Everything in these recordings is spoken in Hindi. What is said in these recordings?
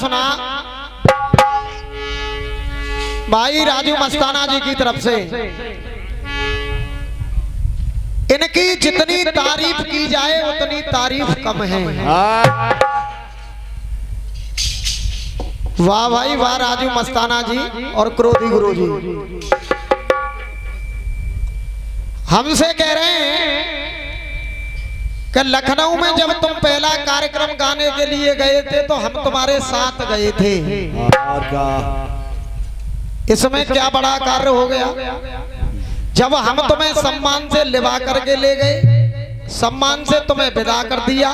सुना भाई राजू मस्ताना जी की तरफ से। इनकी जितनी तारीफ की जाए उतनी तारीफ कम है। वाह भाई वाह राजू मस्ताना जी और क्रोधी गुरु जी हमसे कह रहे हैं कि लखनऊ में जब तुम पहला कार्यक्रम गाने के लिए गए थे तो हम तुम्हारे साथ गए थे। इसमें क्या बड़ा कार्य हो गया जब हम तुम्हें सम्मान से लिवा करके ले गए, सम्मान से तुम्हें विदा कर दिया।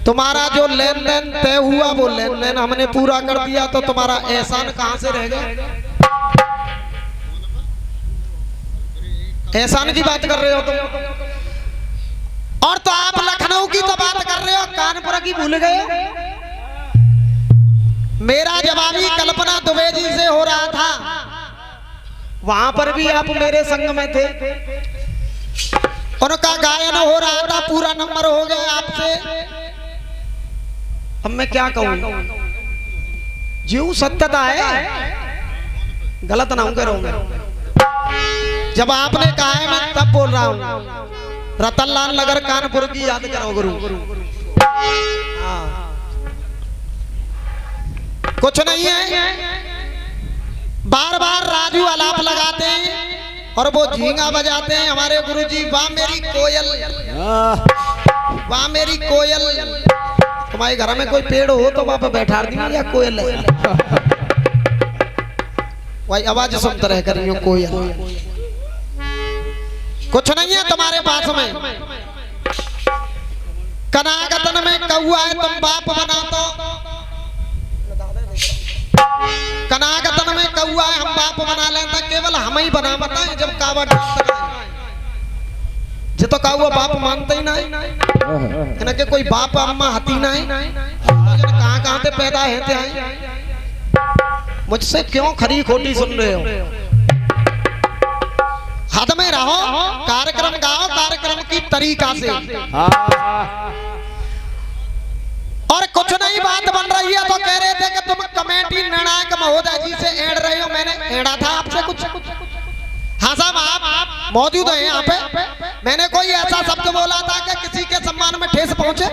तुम्हारा जो लेन देन तय हुआ वो लेन देन हमने पूरा कर दिया, तो तुम्हारा एहसान कहां से रह गया? एहसान की बात कर रहे हो तुम, और तो आप लखनऊ की तो बात कर रहे हो, कानपुर की भूल गए। मेरा जवाबी कल्पना दुबे जी से हो रहा था, वहां पर भी आप मेरे संग में थे। उनका गायन हो रहा था, पूरा नंबर हो गया आपसे। अब मैं क्या कहूं, जीव सत्यता है, गलत ना हूं करो। जब आपने कहा है मैं तब बोल रहा हूं। रतनलाल नगर कानपुर की याद करो गुरु। कुछ नहीं है, बार बार राजू आलाप लगाते हैं और वो झींगा बजाते हैं हमारे गुरुजी। वाह मेरी कोयल, वाह मेरी कोयल। तुम्हारे घर में कोई पेड़ हो तो वहां पर बैठा दी या कोयल है वही आवाज सुनते रह कर कोयल। कुछ नहीं है तुम्हारे पास में। कनागतन में कौआ है, तुम बाप बना तो। कनागतन में कौआ है, हम बाप बना लेते, केवल हम ही बना बताए। जब कावा जो तो कौआ बाप मानते ही नहीं, इनके कोई बाप अम्मा हती नहीं। कहां कहां से पैदा है, मुझसे क्यों खरी खोटी सुन रहे हो? हद में रहो, कार्यक्रम गाओ कार्यक्रम की तरीका से। और कुछ नहीं बात बन रही है तो कह रहे थे कि तुम कमेटी निर्णायक महोदय जी से एड़ रहे हो। मैंने एड़ा था आपसे कुछ? हाँ साहब आप मौजूद हैं यहाँ पे। मैंने कोई ऐसा शब्द बोला था कि किसी के सम्मान में ठेस पहुंचे?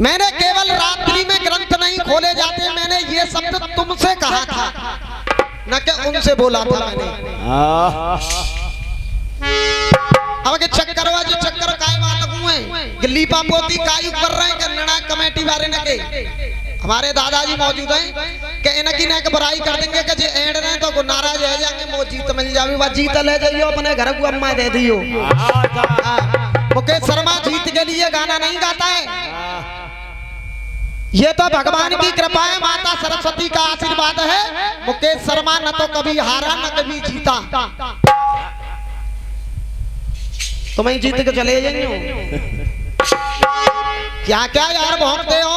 मैंने केवल रात्रि में ग्रंथ नहीं खोले जाते, मैंने ये शब्द तुमसे कहा था, न कि उनसे बोला था मैंने। अब के चक्कर जो चक्कर काय बात हुए गिल्ली पापोती कायु कर रहे हैं कि निर्णायक कमेटी बारे न के। हमारे दादाजी मौजूद हैं कि इनकी न बुराई कर देंगे कि जे एड़ रहे तो नाराज रह जाएंगे। वो जीत मिल जावे, वह जीत ले जाइयो, अपने घर को अम्मा दे दियो। मुकेश शर्मा जीत के लिए गाना नहीं गाता है, ये तो भगवान की कृपा है, माता सरस्वती का आशीर्वाद है। मुकेश शर्मा न तो कभी हारा न कभी जीता। तुम्हें जीत के चले जाइए। क्या क्या यार भौंकते हो,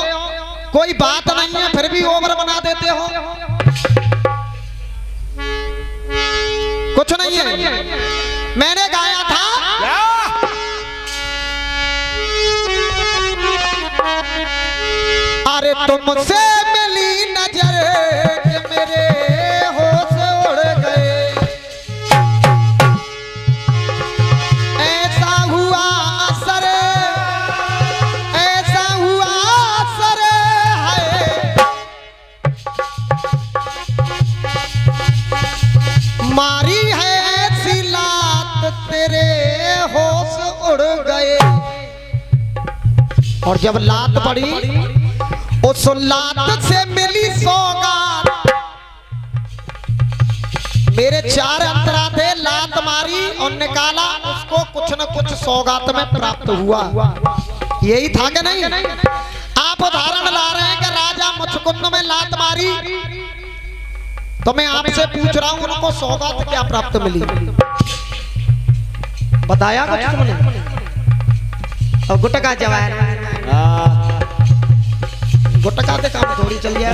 कोई बात नहीं है फिर भी ओवर बना देते हो। कुछ नहीं है, मैंने गाया था अरे तुमसे मिली नजर के मेरे होश उड़ गए। ऐसा हुआ असर, ऐसा हुआ असर है, मारी है ऐसी लात तेरे होश उड़ गए। और जब लात पड़ी उस लात से मिली सौगात। मेरे 4 अंतरा थे, लात मारी और निकाला, उसको कुछ न कुछ सौगात में प्राप्त हुआ। यही था कि नहीं? आप उदाहरण ला रहे हैं कि राजा मुचकुंद में लात मारी, तो मैं आपसे पूछ रहा हूं उनको सौगात क्या प्राप्त मिली? बताया कुछ तुमने? और गुटका जवाब गुटका से काम थोड़ी चल जाए।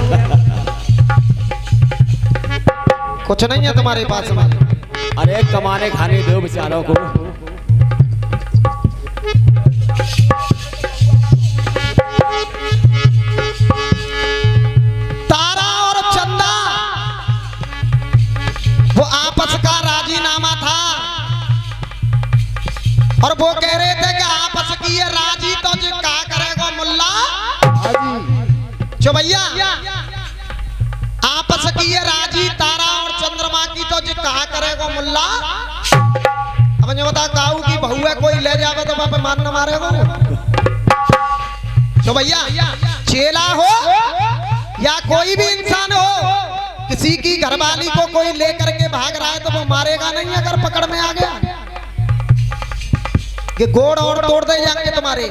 कुछ नहीं है तुम्हारे पास में। अरे कमाने खाने दो बेचारों को। को मुल्ला। अब मुझे बता काऊ की बहू है, कोई ले जावे तो बाप मान न मारेगा। तो भैया चेला हो या कोई भी इंसान हो, किसी की घरवाली को कोई लेकर के भाग रहा है तो वो मारेगा नहीं अगर पकड़ में आ गया। कि गोड़ और तोड़ दे जाएंगे तुम्हारे।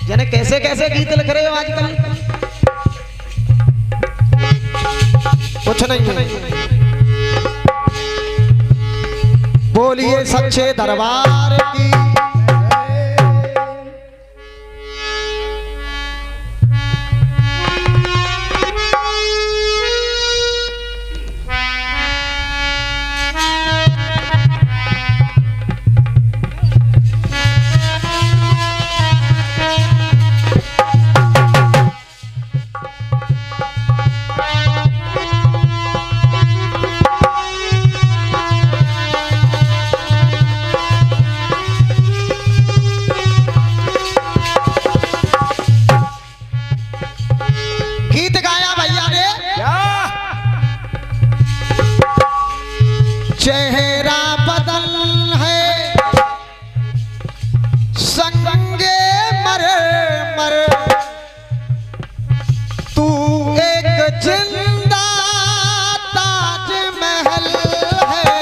जाने कैसे कैसे गीत लिख रहे हो आजकल। कुछ नहीं। बोलिए सच्चे दरबार की। चेहरा बदल है संगे मरे मरे, तू एक जिंदा ताजमहल है।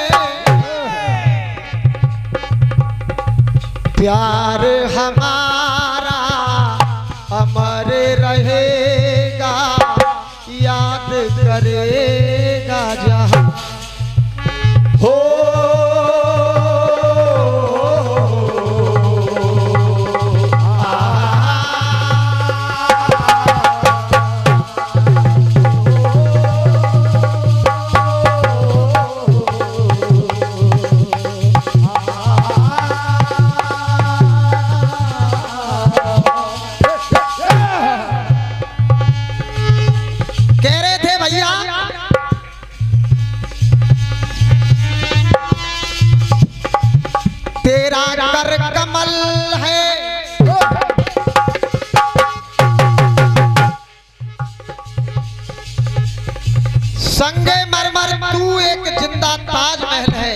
प्यार हमारा अमर रहेगा, याद करेगा जहां हो। कह रहे थे भैया तेरा कर कमल है, संगे मरमर तू एक जिंदा ताजमहल है।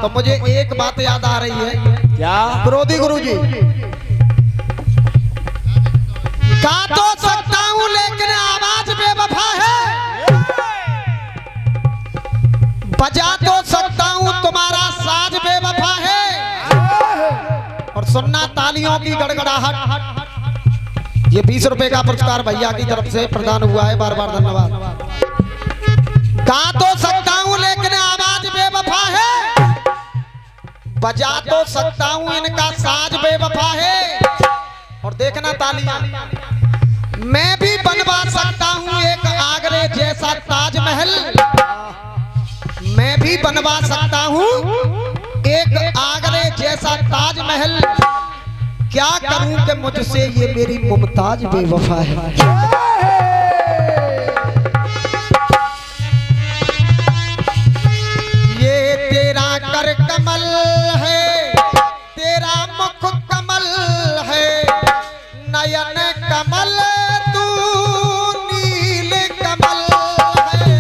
तो मुझे एक बात याद आ रही है। क्या? क्रोधी गुरुजी, गा तो सकता हूं लेकिन आवाज बेवफा है। बजा तो सकता हूं तुम्हारा साज बेवफा है। और सुनना तालियों की गड़गड़ाहट। ये 20 रुपए का पुरस्कार भैया की तरफ से प्रदान हुआ है, बार बार धन्यवाद। गा तो सकता हूं लेकिन आवाज बेवफा है। बजा तो सकता हूं इनका साज बेवफा है। और देखना तालियां, मैं भी बनवा सकता हूं एक आगरे जैसा ताजमहल। मैं भी बनवा सकता हूं एक आगरे जैसा ताजमहल। क्या करूं कि मुझसे ये मेरी मुमताज बेवफा है। ये तेरा कर कमल है, तेरा मुख कमल है, नयन कमल तू नील कमल है।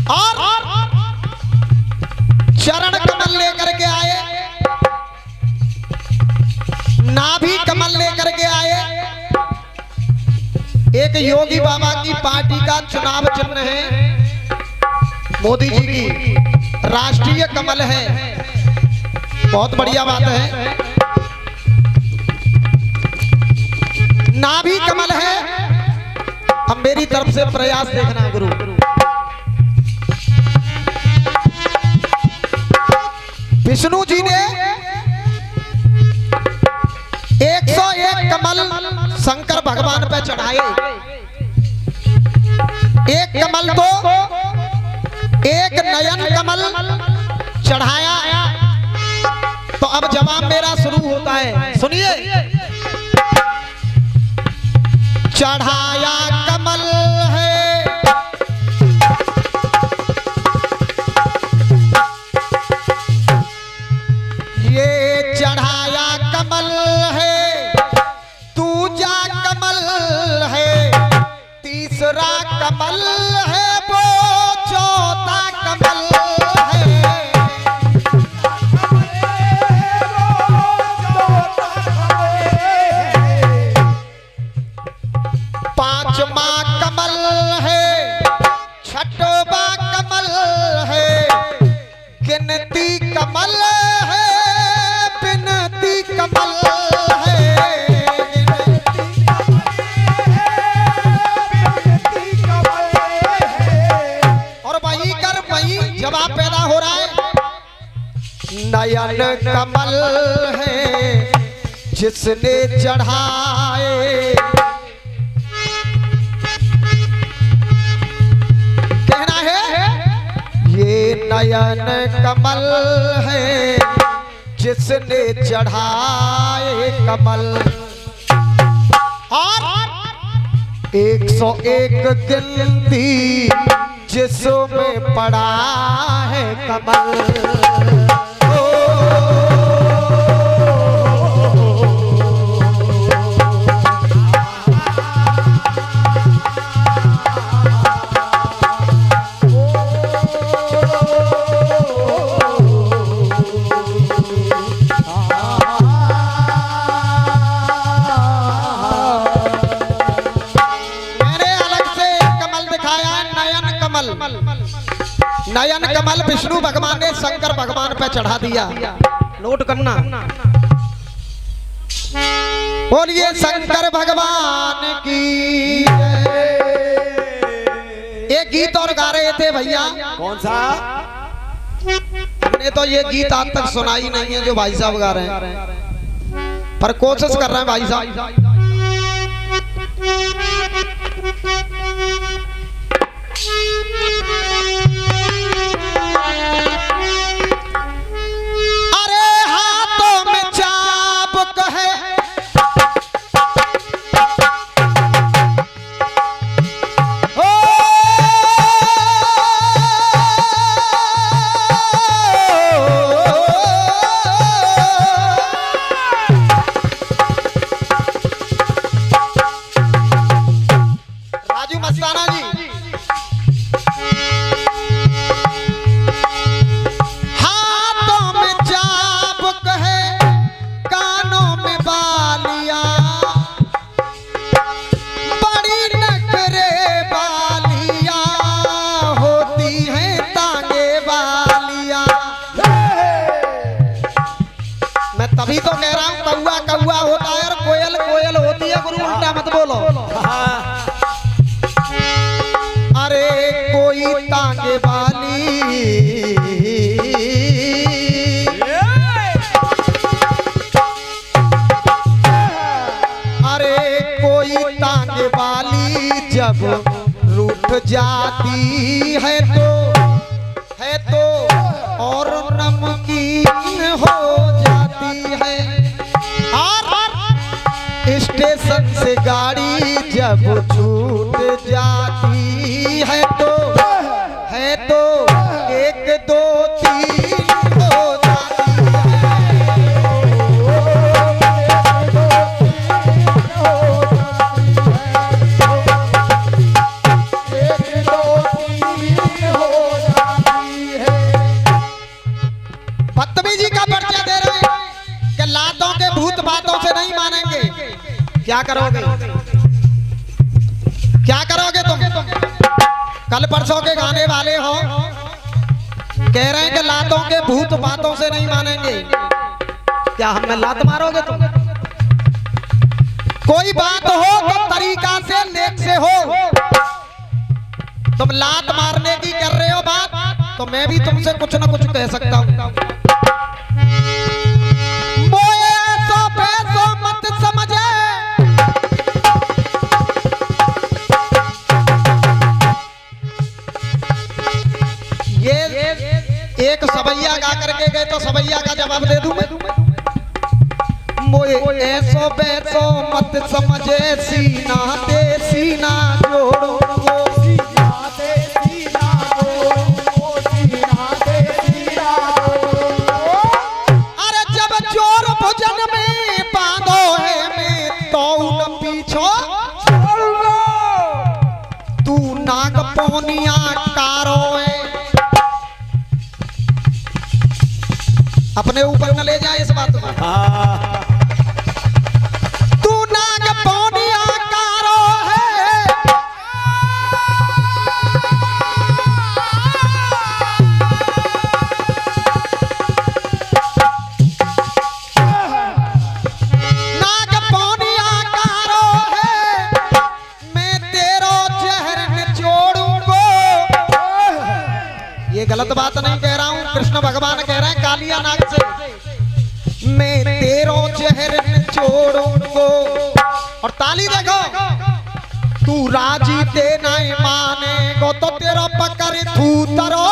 और चरण कमल लेकर के आए, नाभि कमल लेकर के आए। एक योगी बाबा की पार्टी का चुनाव चिन्ह है, मोदी जी की राष्ट्रीय कमल है। बहुत बढ़िया बात है। नाभि कमल है। अब मेरी तरफ से प्रयास देखना गुरु। विष्णु जी ने 101 कमल शंकर भगवान पे चढ़ाए। एक कमल तो एक नयन कमल चढ़ाया। तो अब जवाब मेरा शुरू होता है, सुनिए। चढ़ाया कमल है, ये चढ़ाया कमल है, तू जा कमल है वो चौथा कमल है। पांचवा कमल है, छठवा कमल है, गिनती कमल है, बिनती कमल है। और वही कर वही जवाब पैदा हो रहा है। नयन कमल है जिसने चढ़ाए, कहना है ये नयन कमल है जिसने चढ़ाए कमल। और 101 गिनती जिसमें पड़ा है कमल। नयन कमल विष्णु भगवान ने शंकर भगवान पे चढ़ा दिया। नोट करना, बोलिए शंकर भगवान की। एक गीत और गा रहे थे भैया। कौन सा? हमने तो ये गीत आज तक सुनाई नहीं है जो भाई साहब गा रहे हैं, पर कोशिश कर रहे हैं भाई साहब। अरे हाथों में चाबुक है, ओ राजू मस्ताना जी, तभी तो कह रहा हूँ कौआ कौआ होता है और कोयल कोयल होती है। गुरु उल्टा मत बोलो। अरे कोई तांगे वाली, अरे कोई तांगे वाली जब रूठ जाती है तो और नमकीन हो जाती है। और स्टेशन से गाड़ी जब छूट जाती है तो 1 2 3 हो जाती है। बदतमीजी का पर्चा दे रहे हैं कि लातों के भूत बातों से नहीं मानेंगे। क्या करोगे, क्या करोगे तुम? कल परसों के गाने वाले हो, कह रहे हैं कि लातों के भूत बातों से नहीं मानेंगे। क्या हमें लात मारोगे तुम? कोई बात हो तो तरीका से, नेक से हो। तुम लात मारने की कर रहे हो बात, तो मैं भी तुमसे कुछ ना कुछ कह सकता हूं। मोए ऐसो पैसो मत समझे, ये एक सवैया गा करके गए तो सवैया का जवाब दे दूं मैं। मोए ऐसो पैसो मत समझे, सीना ते सीना जोड़ो, पोनिया कारोए। अपने ऊपर न ले जाए इस बात को। तू नाग पोनिया कारो है, नाग पोनिया कारो है, मैं तेरो जहर निचोड़ूंगा। ये गलत बात नहीं कह रहा हूं, कृष्ण भगवान कह रहे हैं कालिया नाग से, मैं तेरो जहर निचोड़ूंगा। और ताली देखो, तू राजी ते नहीं मानेगो तो तेरा पकड़ थू तरो।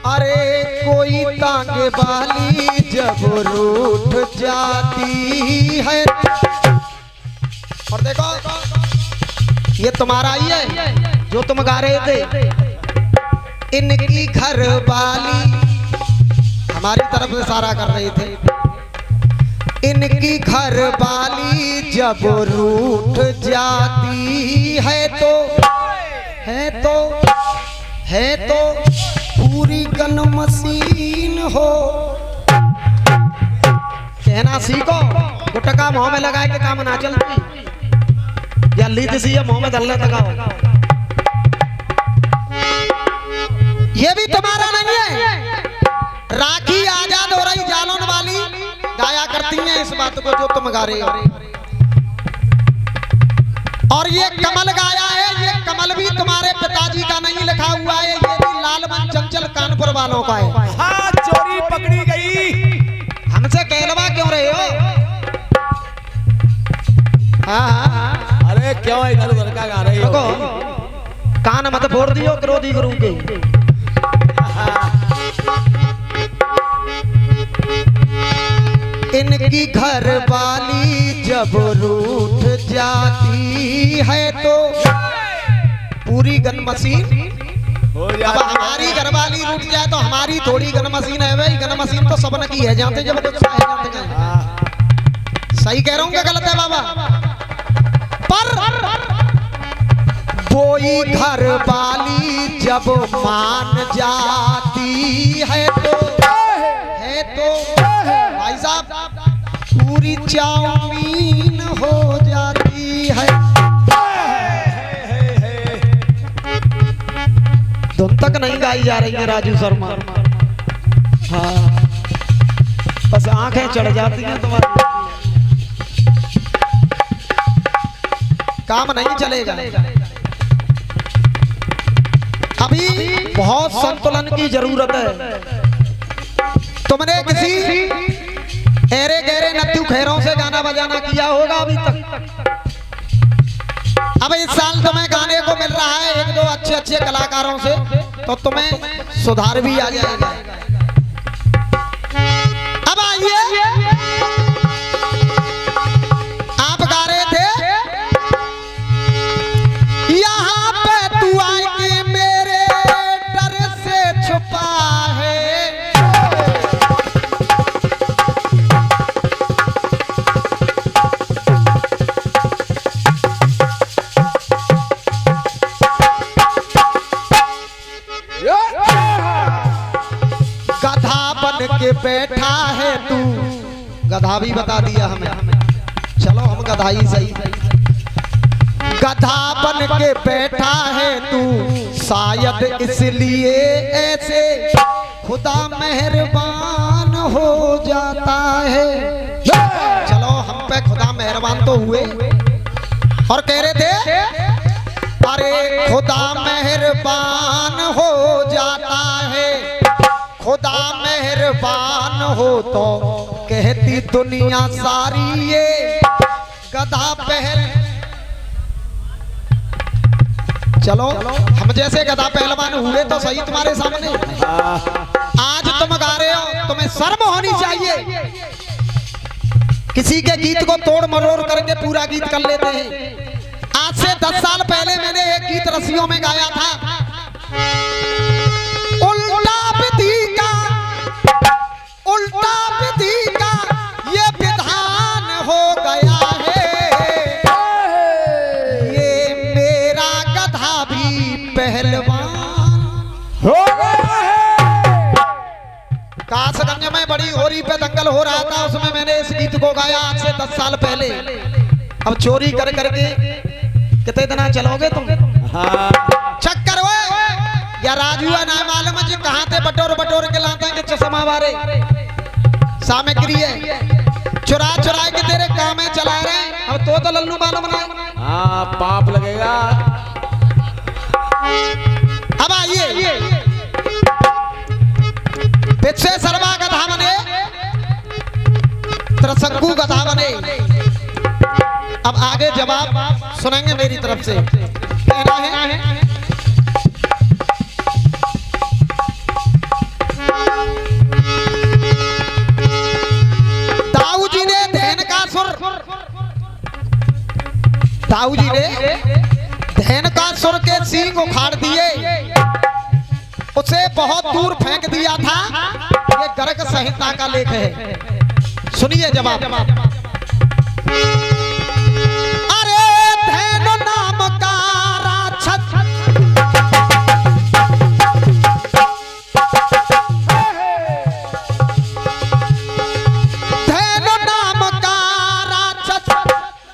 अरे कोई तांगे वाली जब रूठ जाती है। और देखो ये तुम्हारा ही है जो तुम गा रहे थे। इनकी घर वाली हमारी तरफ से इशारा कर रहे थे। इनकी घर वाली जब रूठ जाती है तो पूरी गन मशीन हो। कहना सीखो, गुटका मुंह में लगाए के काम ना चलती, या लीद सी मुंह में दलने लगाओ। ये भी तुम्हारा नहीं है। राखी आजाद हो रही जालौन वाली गाया करती हैं इस बात को जो तुम गा रहे हो। और ये कमल गाया है, ये कमल भी तुम्हारे पिताजी का नहीं लिखा हुआ है, ये भी लालमन चंचल कानपुर वालों का है। हाँ, चोरी पकड़ी गई। हमसे कहलवा क्यों रहे हो? हाँ, अरे क्यों इधर उधर का गा रही हो? कान मत फोड़ दियो क्रोधी गुरु के। इनकी घर वाली जब रूठ जाती है तो पूरी गन मशीन हो अब जाती हमारी घर वाली रूठ जाए तो हमारी थोड़ी गन मशीन है भाई। गन मशीन तो सबन की है, जानते जब गुस्सा है जानते हैं। सही कह रहा हूँ क्या गलत है बाबा? पर कोई घर वाली जब मान जाती है तो भाई साहब पूरी चाउमीन हो जाती है। धुन तक नहीं गाई जा रही है राजू शर्मा। हाँ, बस आंखें चढ़ जाती हैं तुम्हारी, काम नहीं चलेगा। अभी बहुत संतुलन की जरूरत है। तुमने किसी एरे गहरे नत्थू खैरों से गाना बजाना किया होगा अभी तक? अब इस साल तुम्हें गाने को मिल रहा है एक दो अच्छे कलाकारों से, तो तुम्हें सुधार भी आ जाएगा। अब आइए, आप गा रहे थे यहाँ पे तू आके मेरे डर से छुपा है। गधा बन के बैठा है तू, गधा भी बता दिया हमें, चलो हम गधा ही सही। गधा बन के बैठा है तू शायद इसलिए ऐसे खुदा मेहरबान हो जाता है। चलो हम पे खुदा मेहरबान तो हुए, और कह रहे थे अरे खुदा मेहरबान हो जाता है। खुदा मेहरबान हो तो कहती दुनिया सारी ये गधा पहल। चलो हम जैसे गधा पहलवान हुए तो सही तुम्हारे सामने। आज तुम गा रहे हो, तुम्हें शर्म होनी चाहिए। किसी के गीत को तोड़ मरोड़ करके पूरा गीत कर लेते हैं। आज से 10 साल पहले मैंने एक गीत रस्सियों में गाया था। उल्टा विधि का हो गया है। कासगंज में बड़ी होरी पे दंगल हो रहा था, उसमें मैंने इस गीत को गाया आज से 10 साल पहले। अब चोरी कर करके कितने दिन चलोगे तुम? हाँ चक्कर हुए या राजू ना मालूम है जी कहाँ थे बटोर बटोर के लाते हैं कि चश्मा वाले सामग्री है, चुरा चुरा के तेरे काम में चला रहे हैं। अब तो लल्लू मालूम ना। हाँ पाप लगेगा। अब आइए पिछे सर्वा गधा बने, त्रिशंकु गधा बने। अब आगे जवाब सुनेंगे मेरी तरफ से। कहना है दाऊ जी ने धैन का सुर के सींग उखाड़ दिए, उसे बहुत दूर फेंक दिया था। ये गर्ग संहिता का लेख है, सुनिए जवाब। अरे धैन नाम का राक्षस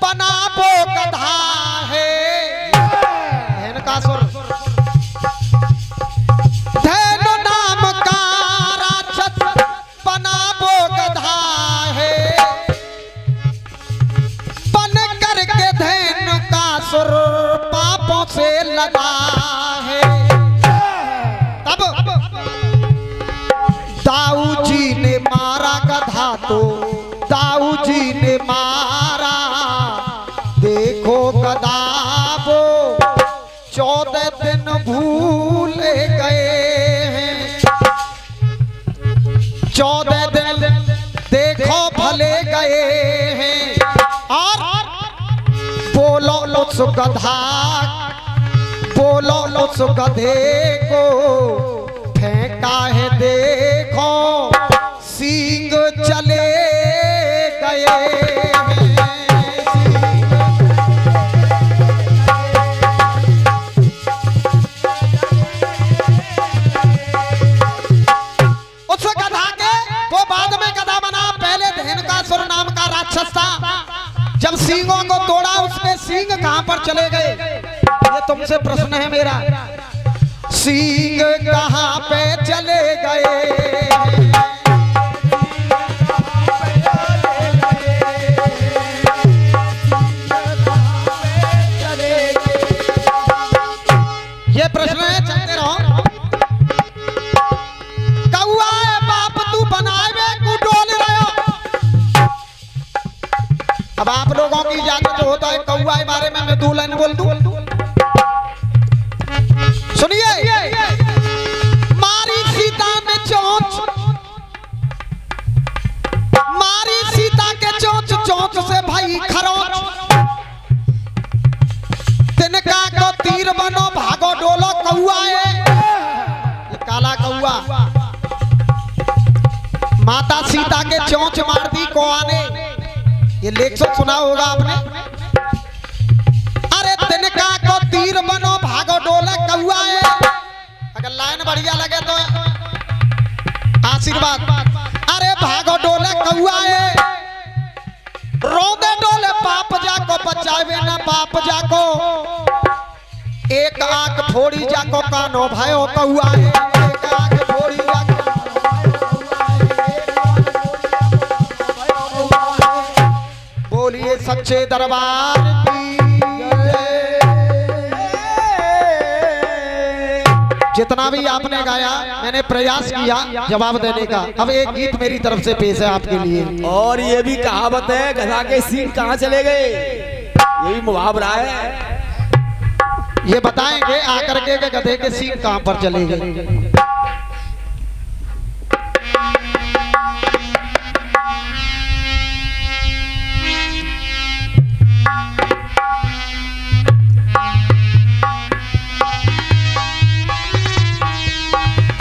बना वो गधा है। धैन का सुर, धैन नाम का राक्षस बना वो गधा है। बन करके धैन का सुर पापों से लगा है। तब दाऊ जी ने मारा गधा, तो दाऊ जी ने मारा। देखो गधा वो 14 दिन भूल गए हैं। 14 दिन देखो भले गए हैं। और बोलो उस गधा, बोलो उस गधे को फेंका है देखो, सींग चले गए हैं। उस गधा के वो बाद में गधा बना, पहले धैनकासुर नाम का राक्षस था। जब सींगों को तोड़ा उसके सींग कहां पर चले गए? ये तुमसे प्रश्न है मेरा, सींग कहां पे चले गए? ये प्रश्न है, चलते रहो। कौआ है बाप तू बनाए में कुटोल रहे हो। अब आप लोगों की इजाजत जो होता है कौआ के बारे में मैं 2 लाइन बोल दूं। सुनिए, मारी सीता में चोंच, मारी सीता के चोंच, चोंच से भाई खरोच। तिनका को तीर बनो भागो डोलो कौआ है, ये काला कौआ। माता सीता के चोंच मार दी कौआ ने, ये लेख सब सुना होगा आपने। अरे तिनका को तीर बनो भागो डोले कौआ है। अगर लाइन बढ़िया लगे तो आशीर्वाद। अरे भागो डोले कौआ है, रोदे डोले बाप जाको बचावे ना बाप जाको। एक आंख फोड़ी जाको कानो भयो कौआ है। एक आंख फोड़ी जाको बोलिए सच्चे दरबार की जय। जितना भी आपने गाया मैंने प्रयास किया जवाब देने का। अब एक गीत मेरी तरफ से पेश है आपके लिए। और ये भी कहावत है, गधा के सींग कहाँ चले गए, ये भी मुहावरा है। ये बताएंगे आकर के गधे के सींग कहां पर चले गए।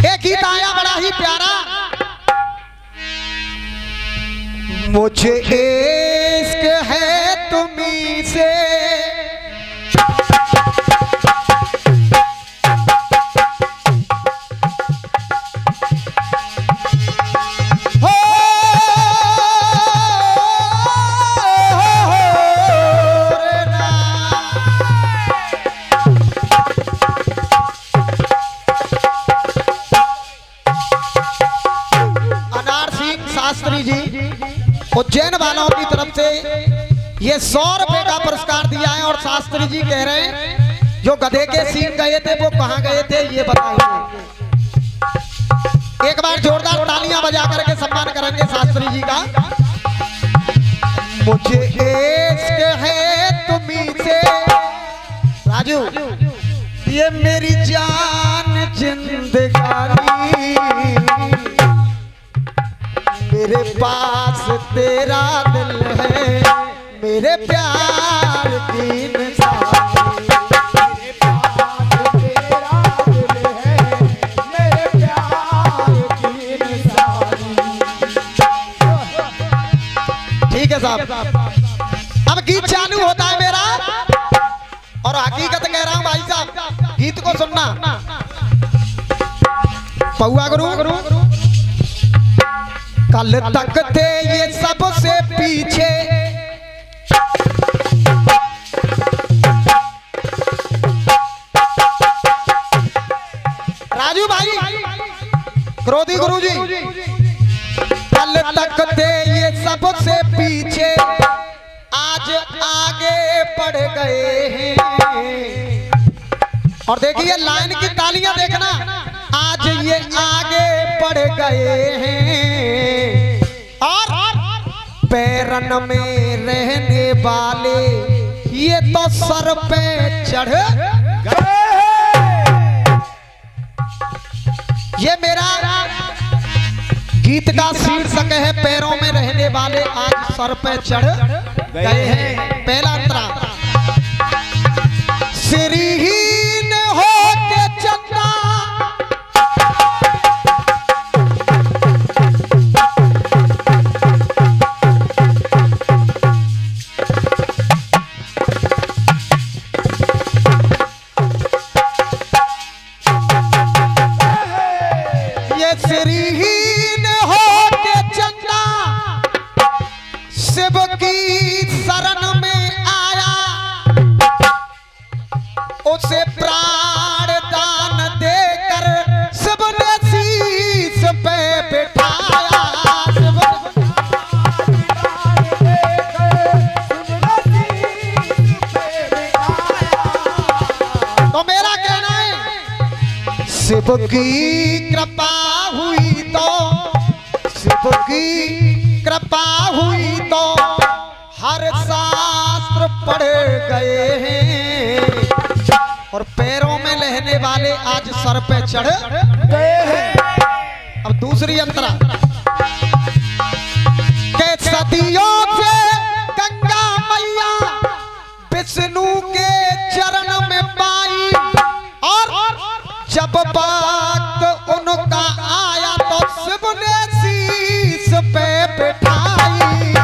एक गीत आया बड़ा ही प्यारा, मुझे इश्क है तुम्हीं से, उज्जैन वालों की तरफ से ये 100 रुपए का पुरस्कार दिया है। और शास्त्री जी कह रहे हैं जो गधे के सीन गए थे वो कहाँ गए थे ये बताएंगे। एक बार जोरदार तालियां बजा करके सम्मान करेंगे शास्त्री जी का। मुझे इश्क है तुम्हीं से राजू, ये मेरी जान जिंदगानी, मेरे पास तेरा दिल है, मेरे प्यार की निशानी। ठीक है साहब, अब गीत चालू होता है मेरा, और हकीकत कह रहा हूं भाई साहब, गीत को सुनना। पौआ गुरु कल तक थे ये सबसे पीछे, राजू भाई क्रोधी गुरु जी, कल तक थे ये सबसे पीछे, आज आगे बढ़ गए हैं। और देखिए लाइन की तालियां देखना, आज ये आगे बढ़ गए हैं। और पैरन में रहने वाले ये तो सर पे चढ़ गए। ये मेरा गीत का शीर्षक है, पैरों में रहने वाले आज सर पे चढ़ गए हैं। पहला अंतरा, श्रीहीन हो के चंदा ये श्रीहीन हो के चंदा शिव की शरण में आया, उसे प्राण दान देकर शिव ने शीश पे बिठाया। तो मेरा कहना है शिव की कृपा हुई तो, शिव की कृपा हुई तो हर शास्त्र पढ़ गए हैं। और पैरों में लहने वाले आज सर पे चढ़ गए हैं। अब दूसरी अंतरा, के सदियों से गंगा मैया विष्णु के चरण में पाई, और जब वक्त उनका आया तो शिव ने शीश पे बिठाई।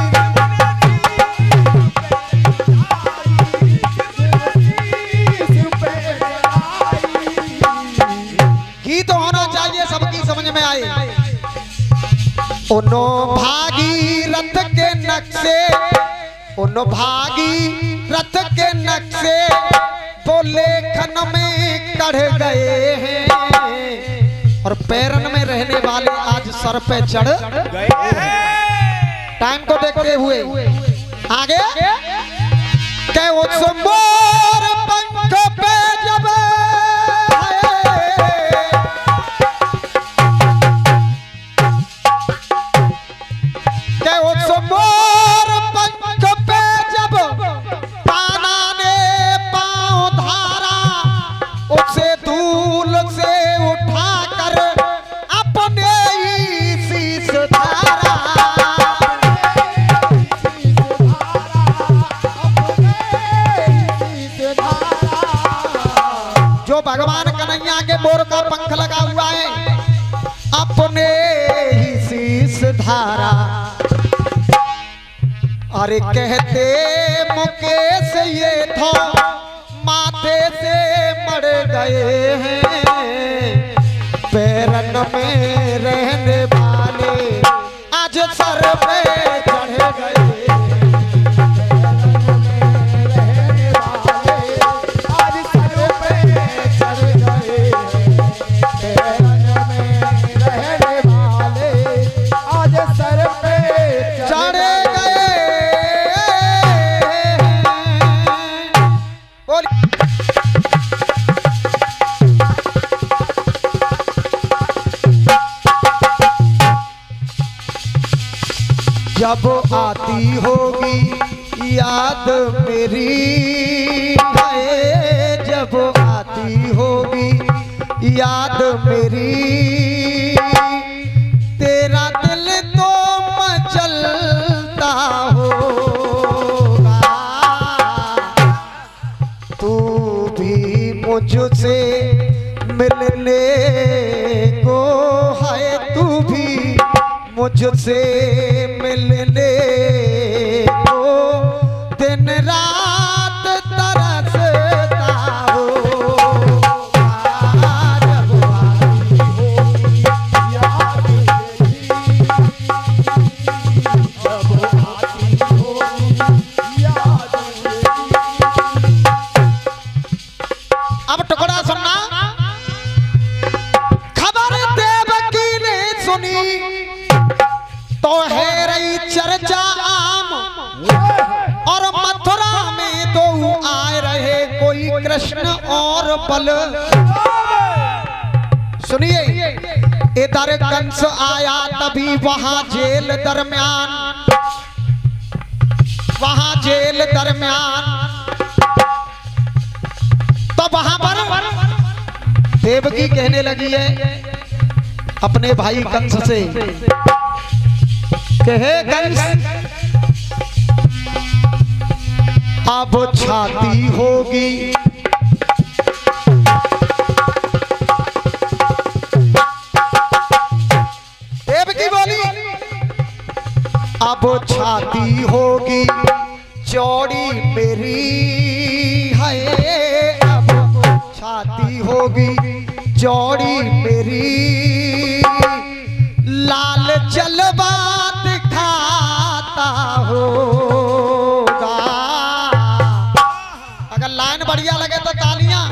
गीत होना चाहिए सबकी समझ में आए। उनो भागीरथ के नक्शे, उनो भागीरथ के नक्शे वो लेखन में कढ़ गए हैं। और पैरन में रहने वाले आज सर पे चढ़ गए हैं। टाइम को देखते हुए आगे के उस मोर पंख पे जब के उस मोर पंख पे जब ताना ने पांव धारा, उसे धूल से उठाकर अपने ही शीश धारा। जो भगवान कन्हैया के मोर का पंख लगा हुआ है, अपने ही शीश धारा। अरे कहते मुकेश ये तो माथे से मर गए हैं, पैरन में रहने वाले आज सर पे चढ़ गए। चढ़े जब आती होगी याद मेरी है, जब आती होगी याद मेरी, तेरा दिल तो मचलता होगा, तू भी मुझसे मिलने को है, तू भी मुझसे मिलने को दिन रात तरसता होगा, जब आती होगी याद मेरी, जब आती होगी याद मेरी। अब टुकड़ा सुनना। खबर देवकी ने सुनी तो है रही चर्चा आम, और मथुरा में दो आए रहे, कोई कृष्ण और बल। सुनिए, इधर कंस आया तभी वहां जेल दरमियान, वहां जेल दरमियान। तो वहां पर देवकी कहने लगी है अपने भाई कंस से कि हे कंस, अब छाती होगी देवकी बोली, अब छाती होगी चौड़ी मेरी है, अब छाती होगी चौड़ी मेरी, लाल जलवा दिखाता होगा। अगर लाइन बढ़िया लगे तो तालियां।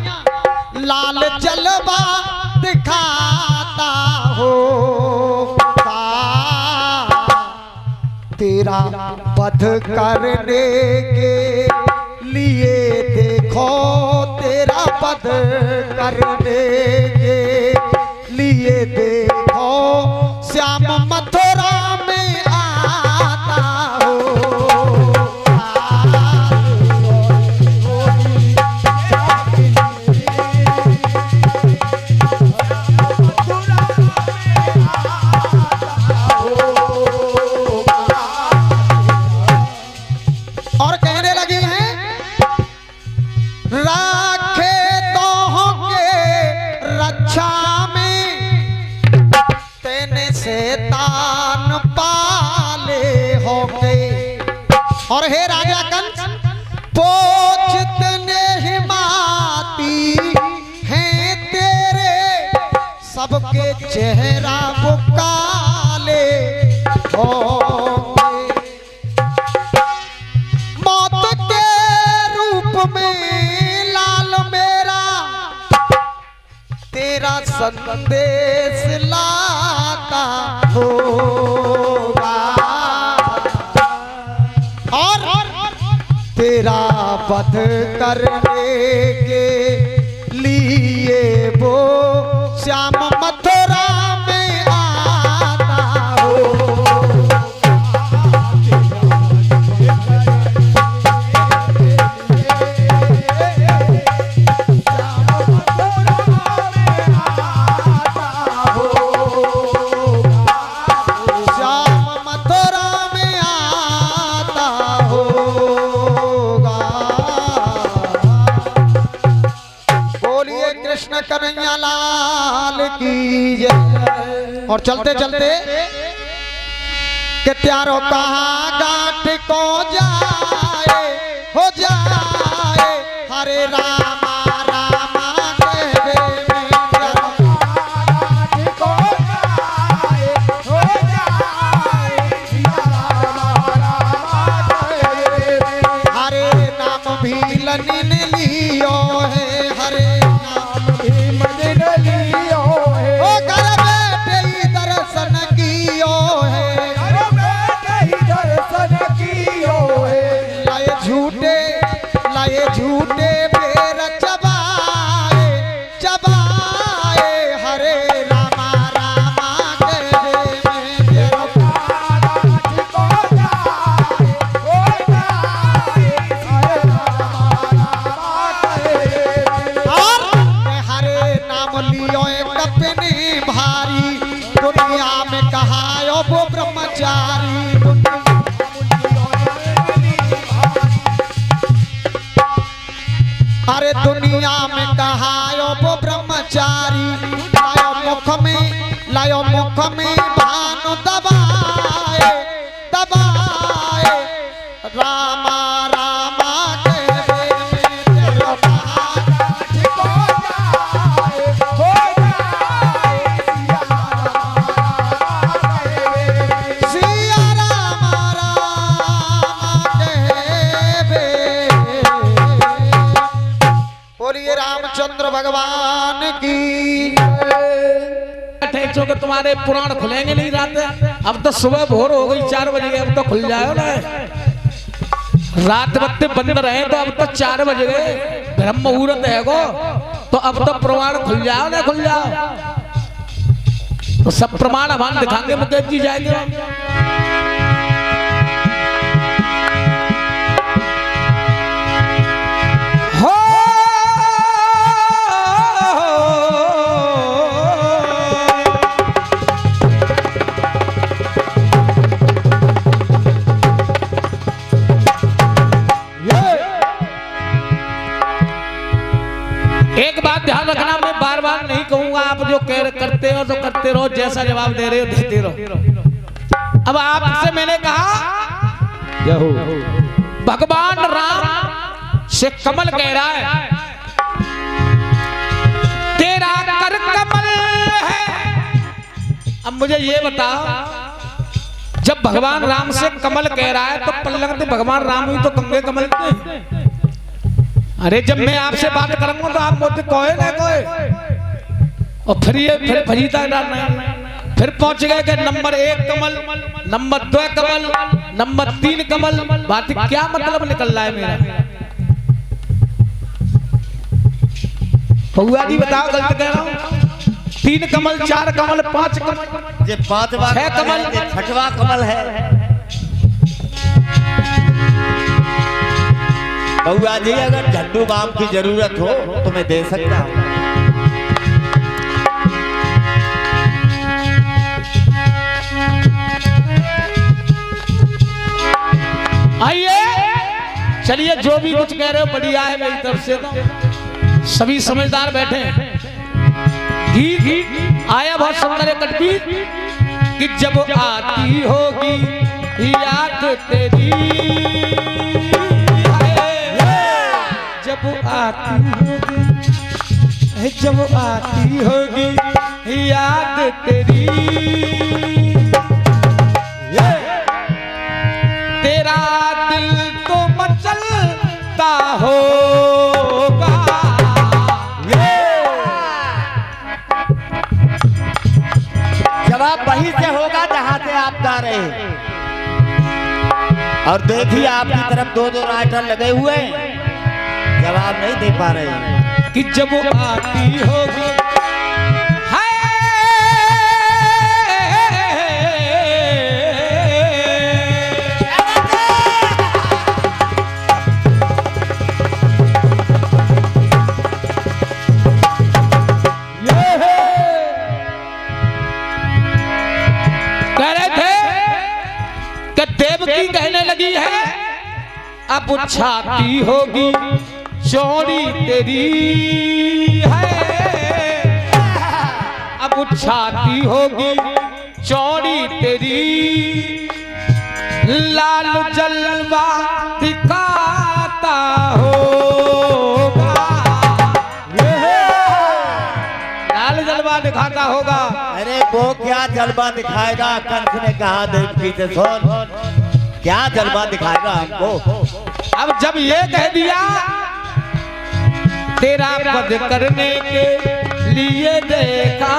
लाल जलवा दिखाता होगा, तेरा वध करने के लिए देखो, तेरा वध करने के लिए देखो, श्याम मथुरा में आता होगा। और कहने लगी हैं, राखे तो होंगे रक्षा में, तेने शैतान पाले होंगे। और हे राजा कंस, पोछतने हिमाती हैं तेरे, सबके चेहरा वो काले होंगे। मौत के रूप में लाल मेरा, तेरा संदेश लाता होगा, और तेरा वध करने के लिए वो श्याम मथुरा में आता होगा। कन्हैया लाल की जय। और चलते चलते कि त्यारो कहाँ गांठ को जाए हो जाए, हरे रामा रामा कहवे में गांठ को जाए हो जाए, रामा रामा कहवे में, हरे नाम भी लनिन लियो है, हरे झूठे बेर ब्रह्मचारी लायो मुख में भानु दबाए दबाए रामा रामा के बेर में तेरो सिया रामा रामा के बेर। बोलिए रामचंद्र भगवान की। कि तुम्हारे पुराण खुलेंगे नहीं रात, अब तो सुबह भोर हो गई 4 बजे, अब तो खुल जाओ ना। रात बत्ते बंद रहे तो अब तो 4 बज गए, ब्रह्म मुहूर्त है गो, तो अब तो प्रमाण खुल जाओ ना, खुल जाओ। तो सब प्रमाण हम दिखाएंगे, मुकेश जी जाएंगे। एक बात ध्यान रखना, मैं बार बार नहीं कहूंगा, आप जो करते हो तो करते रहो, जैसा जवाब दे रहे हो देते रहो। अब आपसे मैंने कहा भगवान राम से कमल कह रहा है तेरा कर कमल है। अब मुझे ये बताओ, जब भगवान राम से कमल कह रहा है तो पल्लंग तो भगवान राम ही तो कंगे कमल थे। अरे जब मैं आपसे बात करूंगा तो आप मुझे कोई ना कोई, और फिर फजीता डालना, फिर पहुंच गए कि नंबर 1 कमल, नंबर 2 कमल, नंबर 3 कमल। बात क्या मतलब निकल रहा है मेरा? फुआ जी बताओ, गलत कह रहा हूं? 3 कमल, 4 कमल, 5 कमल, ये 5वां 6 कमल, 6वां कमल है। बउआ जी अगर झंडू बाम की जरूरत हो तो मैं दे सकता हूँ। आइए चलिए, जो भी कुछ कह रहे हो बढ़िया है मेरी तरफ से, तो सभी समझदार बैठे हैं। गीत आया बहुत सुंदर है कटपीत कि जब आती होगी याद तेरी, जब आती होगी याद तेरी, तेरा दिल तो मचलता होगा। जवाब वहीं से होगा जहां से आप जा रहे हैं। और देखिए आपकी तरफ 2-2 राइटर लगे हुए हैं, जवाब नहीं दे पा रहे हैं। कि जब आती होगी कह रहे थे कि देवकी कहने लगी है अब छाती होगी चौड़ी तेरी है, अब छाती होगी चौड़ी तेरी, लाल जलवा दिखाता होगा, लाल जलवा दिखाता होगा। अरे वो क्या जलवा दिखाएगा? कंस ने कहा देवकी से सुन, क्या जलवा दिखाएगा हमको? अब जब ये कह दिया तेरा पद करने के लिए देखा,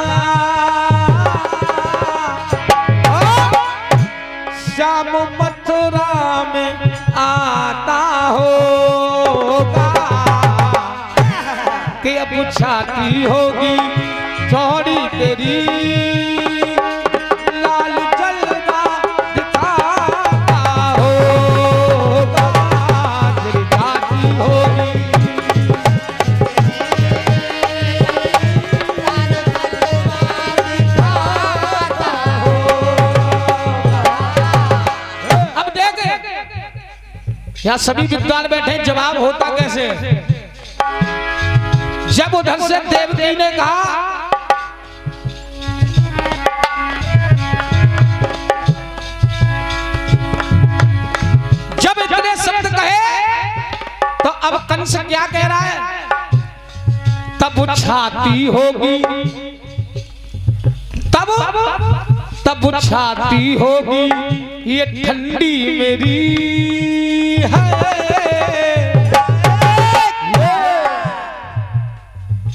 श्याम मथुरा में आता होगा, कि अब छाती होगी चौड़ी तेरी, लाल जलवा दिखाता होगा, तेरी छाती होगी। यहाँ सभी विद्वान बैठे, जवाब होता कैसे? जब उधर से देवकी ने कहा जब इतने शब्द कहे तो अब कंस क्या कह रहा है? तब छाती होगी, तब छाती होगी ये ठंडी मेरी है।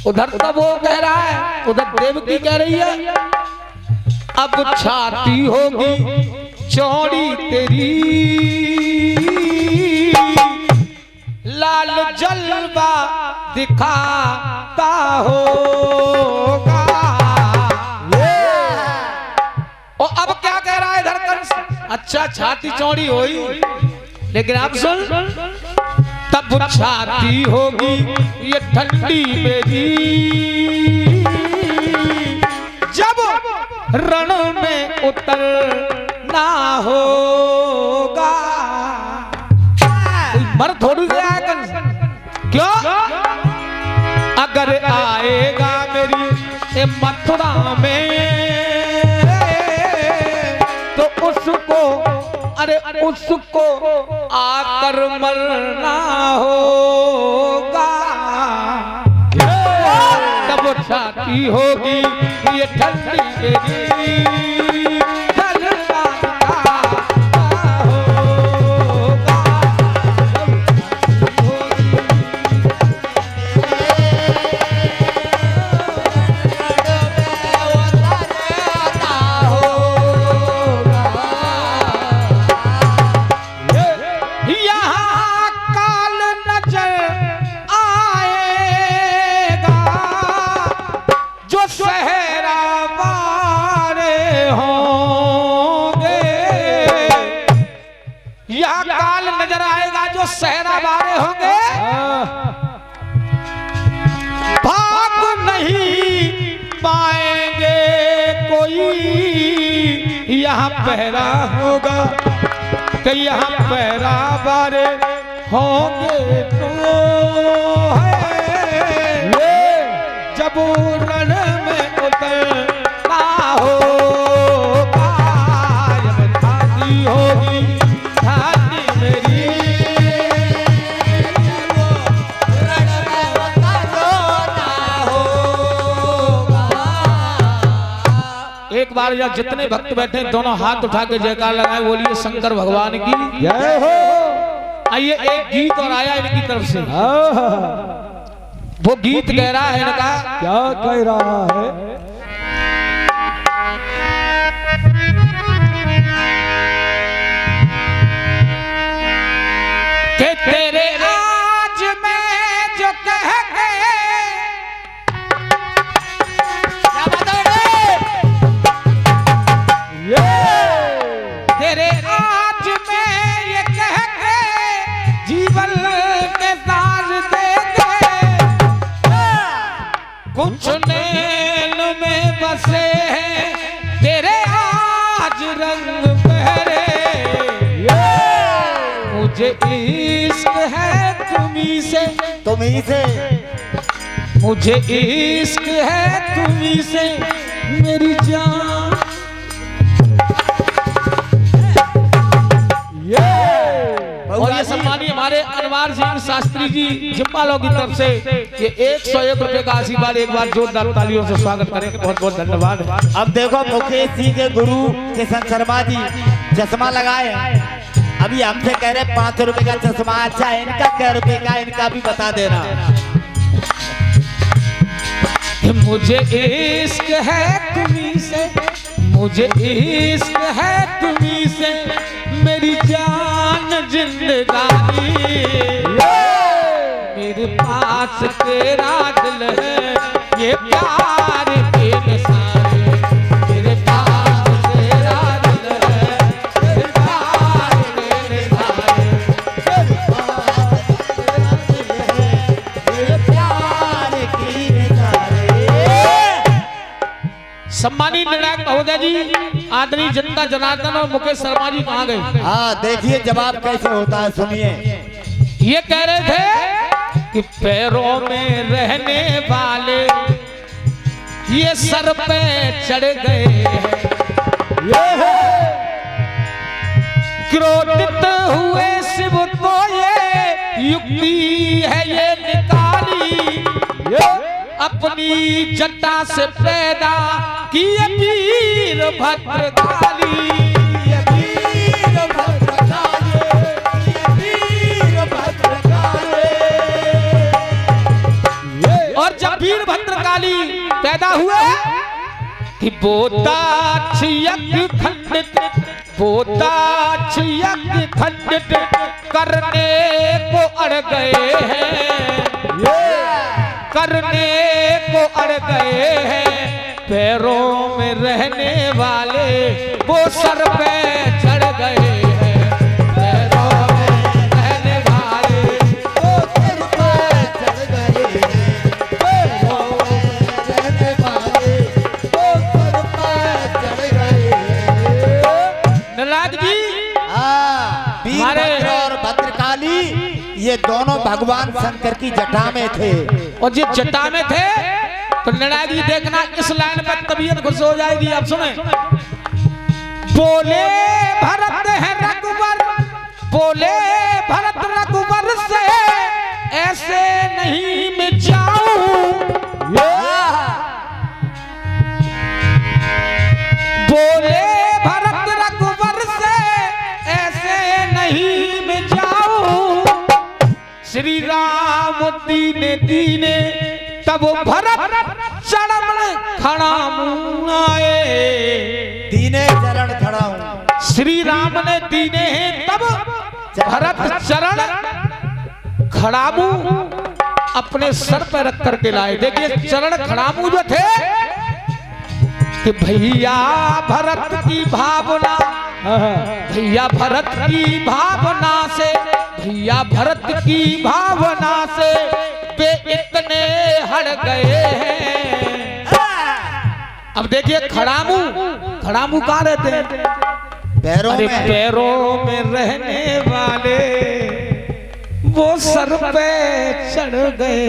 उधर तब वो कह रहा है, उधर देवकी कह रही है अब छाती होगी चौड़ी तेरी, लाल जलवा दिखाता होगा। और अब क्या कह रहा है इधर कंस? अच्छा छाती चौड़ी हुई, लेकिन आप सुन, तब छाती होगी ये ठंडी मेरी, जब रण में उतरना होगा। मर थोड़ी गया है कंस, क्यों? अगर आएगा मेरी मथुरा में तो उसको, अरे उसको आकर मरना होगा। तब छाती होगी ये ठंडी मेरी, सहरा बारे होंगे, भाग नहीं पाएंगे कोई, यहाँ पहरा होगा कि यहाँ पहरा बारे होंगे तो है, जब रण में उतरना होगा। जब छाती होगी छाती मेरी, एक बार या जितने भक्त बैठे दोनों हाथ उठा के जयकार लगाए, बोलिए शंकर भगवान की जय हो। आइए एक गीत और आया इनकी तरफ से, वो गीत कह रहा है इनका, क्या कह रहा है? कि तेरे आज मैं जो कह गए, तेरे आज मैं ये कह के जीवन के साज दे दे, कुछ नैन में बसे हैं तेरे आज रंग पहरे, मुझे इश्क है तुम्ही से, तुम्ही से, मुझे इश्क है तुम्ही से मेरी जान। और ये सम्मानीय हमारे अनवार सिंह शास्त्री जी जिम्बालो की तरफ से ये 101 रुपए का आशीर्वाद, एक बार जोरदार तालियों से स्वागत करेंगे, बहुत बहुत धन्यवाद। अब देखो मुकेश जी के गुरु किशन शर्मा जी चश्मा लगाए, अभी हमसे कह रहे 500 रुपए का चश्मा, अच्छा इनका क्या रुपए का, इनका भी बता देना। मुझे इश्क है तुम्ही से, मुझे इश्क है तुम्ही से मेरी जान जिंदगानी, मेरे पास तेरा दिल है ये प्यार के निशानी, मेरे पास तेरा दिल है ये प्यार के निशानी, मेरे पास तेरा दिल है ये प्यार की निशानी। सम्मानित निर्णायक महोदय जी, आदरणीय जनता जनार्दन और मुकेश शर्मा जी कहाँ गए? हाँ देखिए जवाब कैसे होता है, सुनिए। ये कह रहे थे कि पैरों में रहने वाले ये सर पे चढ़ गए हैं। क्रोधित हुए शिव तो ये युक्ति है ये निकाली, अपनी जटा से पैदा किए वीर भद्रकाली। और जब वीर भद्रकाली पैदा हुए कि बोताक्ष यज्ञ खंडित, बोताक्ष यज्ञ खंडित करने को अड़ गए हैं, करने को अड़ गए हैं। पैरों में रहने वाले वो सर पे चढ़ गए हैं, पैरों में रहने वाले वो सर पे चढ़ गए हैं, पैरों में रहने वाले वो सर पे चढ़ गए हैं। नलाद जी, वीरभद्र और भद्रकाली ये दोनों भगवान शंकर की जटा में थे। और जिस जटा में थे तो निर्णायक जी देखना इस लाइन पर तबीयत खुश हो जाएगी। आप सुने, बोले भरत है रघुवर, बोले भरत रघुवर से ऐसे नहीं मैं जाऊं, बोले भरत रघुवर से ऐसे नहीं मैं जाऊं। श्री राम दीने दीने तब भरत चरण खड़ा आए, दीने चरण खड़ा हूं। श्री राम ने दीने हैं तब भरत चरण खड़ामू अपने सर पर रख करके लाए। देखिए चरण खड़ामू जो थे कि भैया भरत की भावना, भैया भरत की भावना से, भैया भरत की भावना से वे इतने हट गए हैं। अब देखिए खड़ामू, खड़ामू कहाँ रहते हैं? पैरों अरे में। पैरों में रहने वाले वो सर पे चढ़ गए।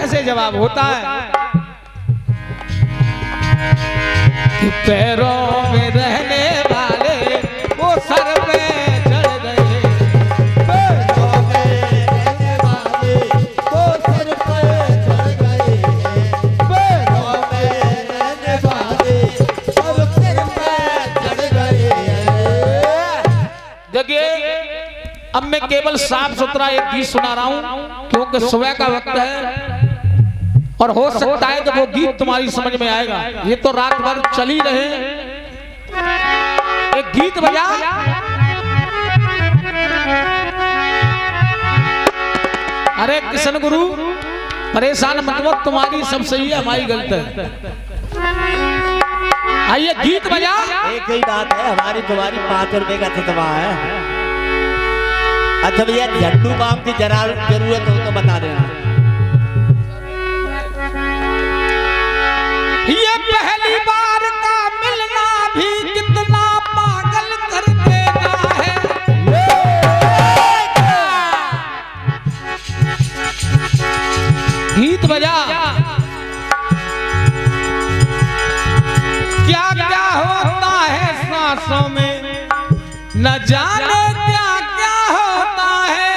ऐसे जवाब होता है कि पैरों में रहने वाले वो सर पे चढ़ गए, पैरों में रहने वाले वो सर पे चढ़ गए, पैरों में रहने वाले वो सर पे चढ़ गए। देखिए अब मैं केवल साफ सुथरा एक गीत सुना रहा हूं क्योंकि सुबह का वक्त है और हो सकता है जब वो गीत तुम्हारी समझ में आएगा। ये तो रात भर चल ही रहे। एक गीत बजा, अरे किशन गुरु परेशान मत मत, तुम्हारी सब सही है हमारी गलत है। आइए गीत बजा। एक ही बात है, हमारी तुम्हारी 5 रुपए का चतवा है। अच्छा भैया झंडू बाम की जरूरत हो तो बता देना। ये पहली बार का मिलना भी कितना पागल कर देना है। गीत बजा। क्या क्या होता है सांसों में न जाने क्या क्या होता है।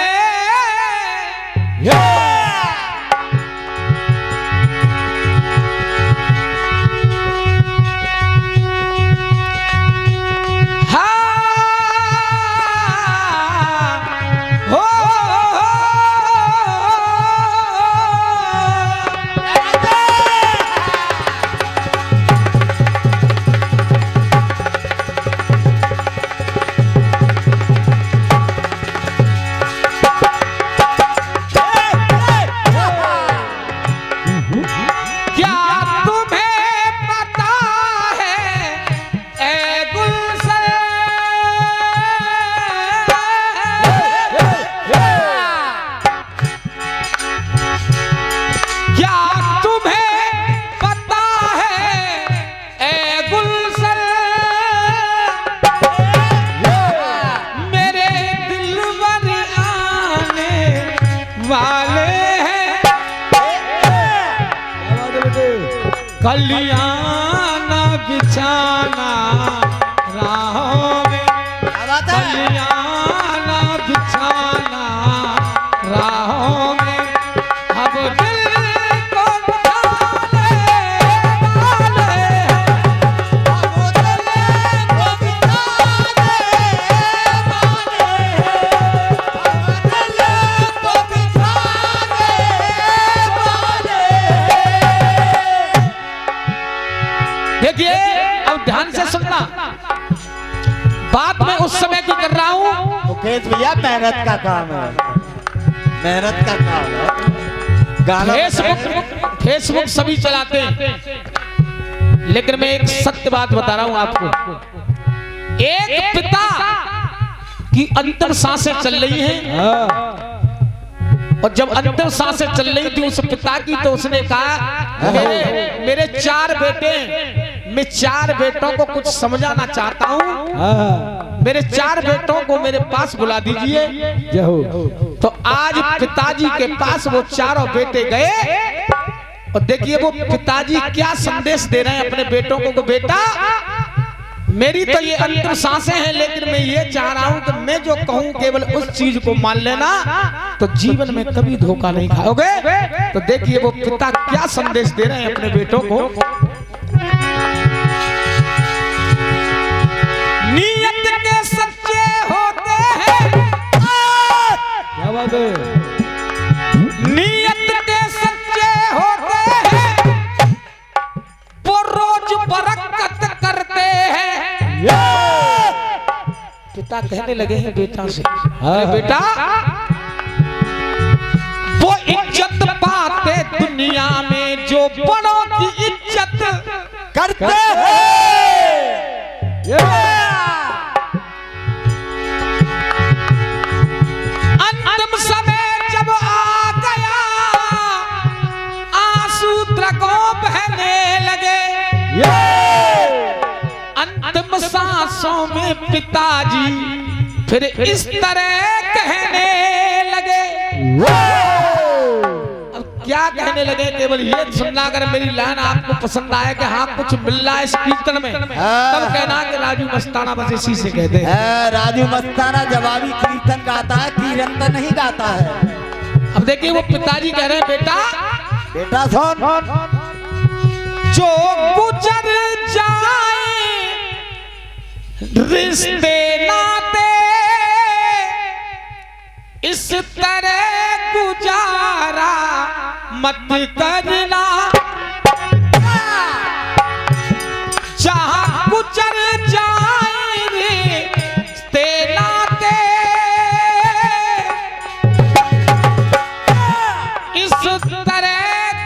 कल्याण बिछाना राहों में, कल्याण बिछाना राहों में, अब दिल को बिछाने वाले हैं, अब दिल को बिछाने वाले हैं, अब दिल को बिछाने वाले हैं। देखिए अब ध्यान से सुनना, बात मैं उस समय की कर रहा हूं। मुकेश भैया मेहनत का काम है, मेहनत का काम है। गाना फेसबुक सभी चलाते हैं, लेकिन मैं एक सत्य बात बता रहा हूं आपको। एक पिता की अंतिम सांसें चल रही हैं, और जब अंतिम सांसें चल रही थी उस पिता की, तो उसने कहा मेरे 4 बेटे, मैं 4 बेटों को कुछ समझाना चाहता हूं, मेरे 4 बेटों को मेरे पास बुला दीजिए। तो आज पिताजी के पास वो 4 बेटे गए, और देखिए वो पिताजी क्या संदेश दे रहे हैं अपने बेटों को, बेटा मेरी तो ये अंतिम सांसें हैं, लेकिन मैं ये चाह रहा हूं कि मैं जो कहूं केवल उस चीज को मान लेना, तो जीवन में कभी धोखा नहीं खाओगे। तो देखिए वो पिता क्या संदेश दे रहे हैं अपने बेटों को। नियत के सच्चे होते हैं, क्या बात है, नियत के सच्चे होते हैं, वो रोज बरकत करते हैं। पिता कहने लगे हैं बेटा से, अरे बेटा वो इज्जत पाते दुनिया में जो बड़ों की इज्जत करते हैं। अंतिम समय जब आ गया, आंसू ट्रकों बहने लगे, अंतिम सांसों में पिताजी फिर इस तरह कहने लगे। अब क्या कहने लगे, केवल ये सुनना, अगर मेरी लाइन आपको पसंद आए कि हाँ कुछ मिल रहा है इस कीर्तन में, तब कहना कि राजू मस्ताना बस इसी से कहते हैं। राजू मस्ताना जवाबी कीर्तन गाता है, कीर्तन नहीं गाता है। अब देखिए वो पिताजी कह रहे हैं बेटा, बेटा सुन, जो गुजर जाए रिश्ते नाते, इस तरह गुजारा मत करना, जहां गुजर जाए रिश्ते नाते, इस तरह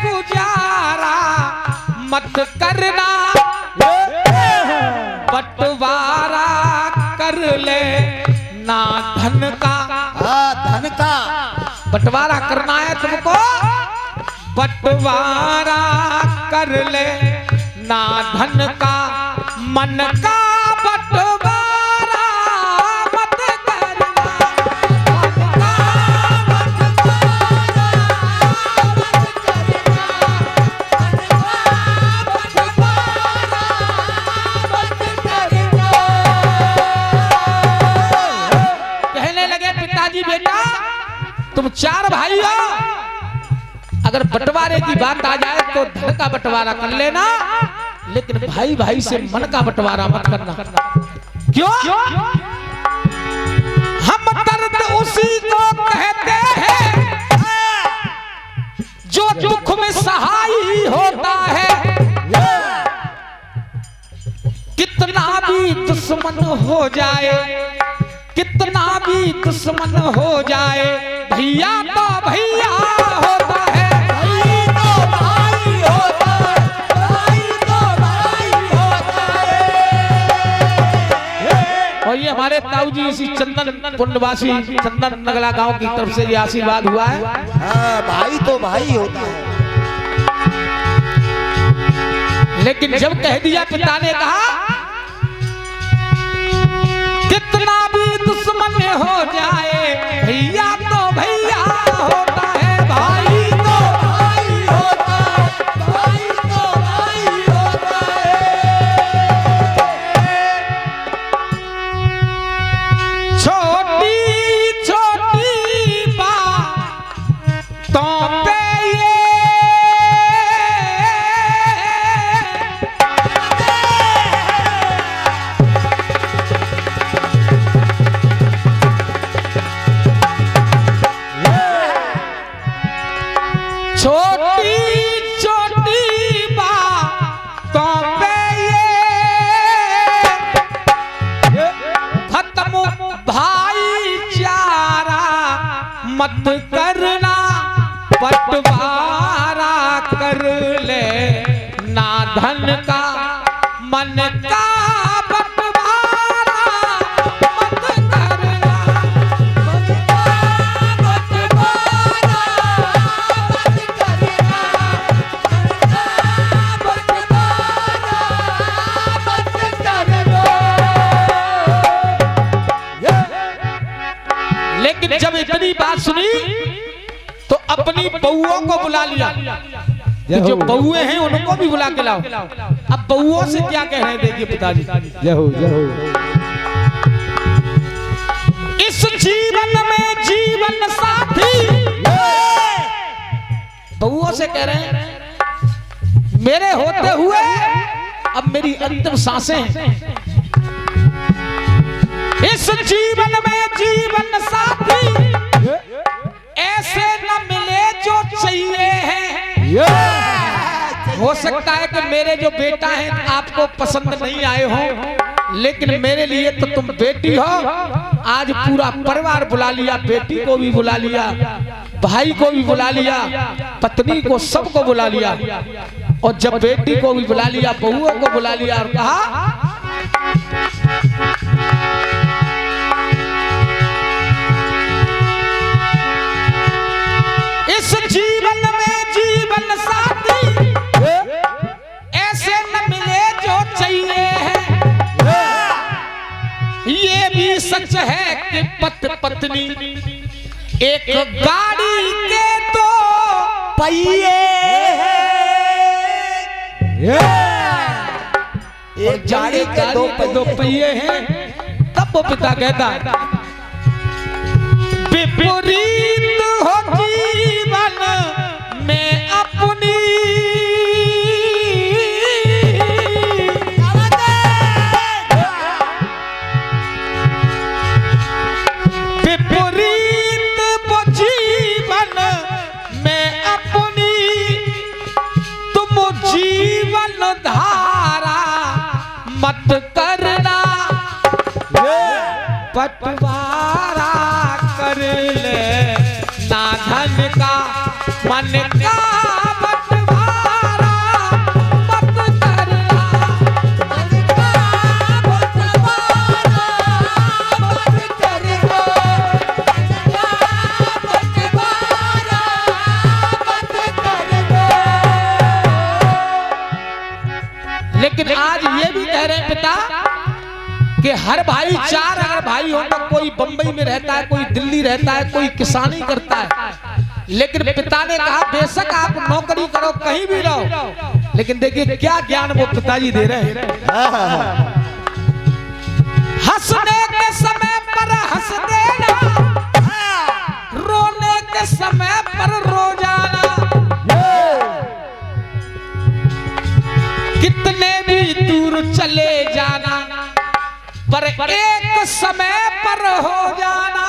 गुजारा मत करना, बंटवारा कर ले ना धन का, धन का बंटवारा करना है तुमको, बंटवारा कर ले ना धन का, मन का बंटवारा मत करना, मन का कहने लगे पिताजी बेटा तुम 4 भाई हो, अगर बंटवारे की बात आ जाए तो धन का बंटवारा कर लेना, लेकिन भाई भाई से मन का बंटवारा मत करना। क्यों? हम दर्द उसी को कहते हैं जो दुख में सहाय होता है, कितना भी दुश्मन हो जाए, कितना भी दुश्मन हो जाए, भैया तो भैया होता है, भाई तो भाई होता है, भाई तो भाई होता है। और ये हमारे ताऊ जी इसी चंदन कुंडवासी चंदन नगला गांव की तरफ से ये आशीर्वाद हुआ है। भाई तो भाई होता है। लेकिन जब कह दिया पिता ने कहा कितना भी दुश्मन हो जाए भैया तो भैया होता है, भाई तो भाई होता है, भाई तो भाई धन का मन का बंटवारा मत करना, मन का बंटवारा मत करना, मन का बंटवारा मत करना। लेकिन जब इतनी बात सुनी तो अपनी बहुओं को बुला लिया कि जो बहुए हैं उनको भी बुला के लाओ। अब बहुओं से क्या कह रहे हैं देखिए पिताजी। जय हो जय हो। इस जीवन में जीवन साथी बहुओं से कह रहे हैं मेरे होते हुए अब मेरी अंतिम सांसें हैं। इस जीवन में जीवन साथी ऐसे न मिले जो चाहिए हैं। हो सकता है कि मेरे जो बेटा है आपको पसंद नहीं आए हो, लेकिन मेरे लिए तो तुम बेटी हो। आज पूरा परिवार बुला लिया, बेटी को भी बुला लिया, भाई को भी बुला लिया, पत्नी को सबको बुला लिया। और जब बेटी को भी बुला लिया, बहुओं को बुला लिया और कहा इस जीवन में जीवन साथी ऐसे न मिले जो चाहिए है। ये भी सच है कि पति पत्नी एक गाड़ी के दो पहिए हैं। एक गाड़ी के दो पहिए हैं। तब वो पिता कहता विपरीत हो जीवन में अपनी, विपरीत वो जीवन में अपनी, तुम जीवन धारा मत करना, बंटवारा कर ले ना धन का मन का बंटवारा मत करना, मन का बंटवारा मत करना, बंटवारा मत करना। लेकिन आज ये भी कह रहे हैं पिता कि हर भाई चार अगर भाई हो तो कोई बंबई में रहता है, कोई दिल्ली रहता है, कोई किसानी करता है। लेकिन पिता ने कहा बेशक आप नौकरी करो, कहीं भी रहो, लेकिन देखिए क्या ज्ञान वो पिताजी दे रहे हैं। हंसने के समय पर हंस देना, रोने के समय पर रो जाना, कितने भी दूर चले जाना पर एक समय पर हो जाना।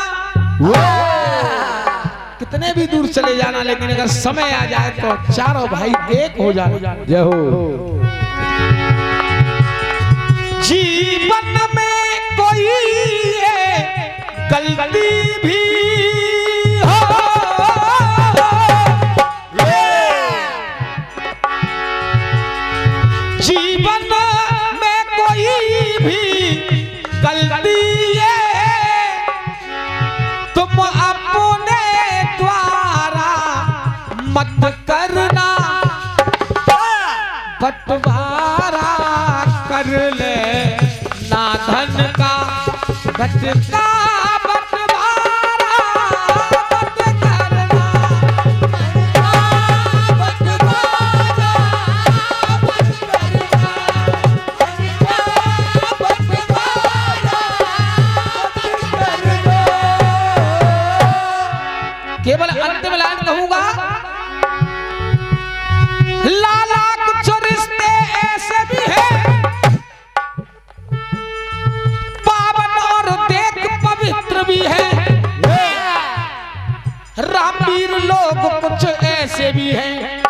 कितने भी दूर चले जाना, लेकिन अगर समय आ जाए तो चारों भाई एक हो जाना। जय हो। जीवन में कोई गलती भी हो, जीवन में कोई भी गलती है तुम अपने द्वारा मत करना, बंटवारा कर ले ना धन का घट का बंटवारा मत करना, बंटवारा मत करना, केवल अंतिम लाइन कहूंगा, लाला कुछ रिश्ते ऐसे भी हैं पावन और देख पवित्र भी हैं, रामवीर लोग कुछ ऐसे भी हैं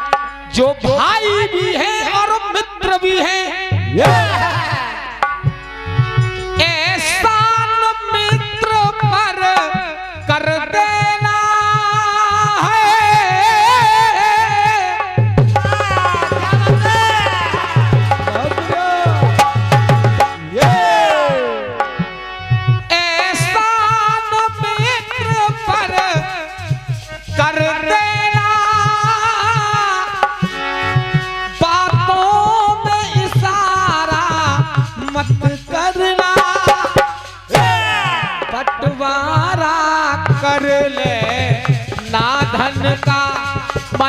जो भाई भी हैं और मित्र भी हैं। एहसान मित्र पर कर देना है,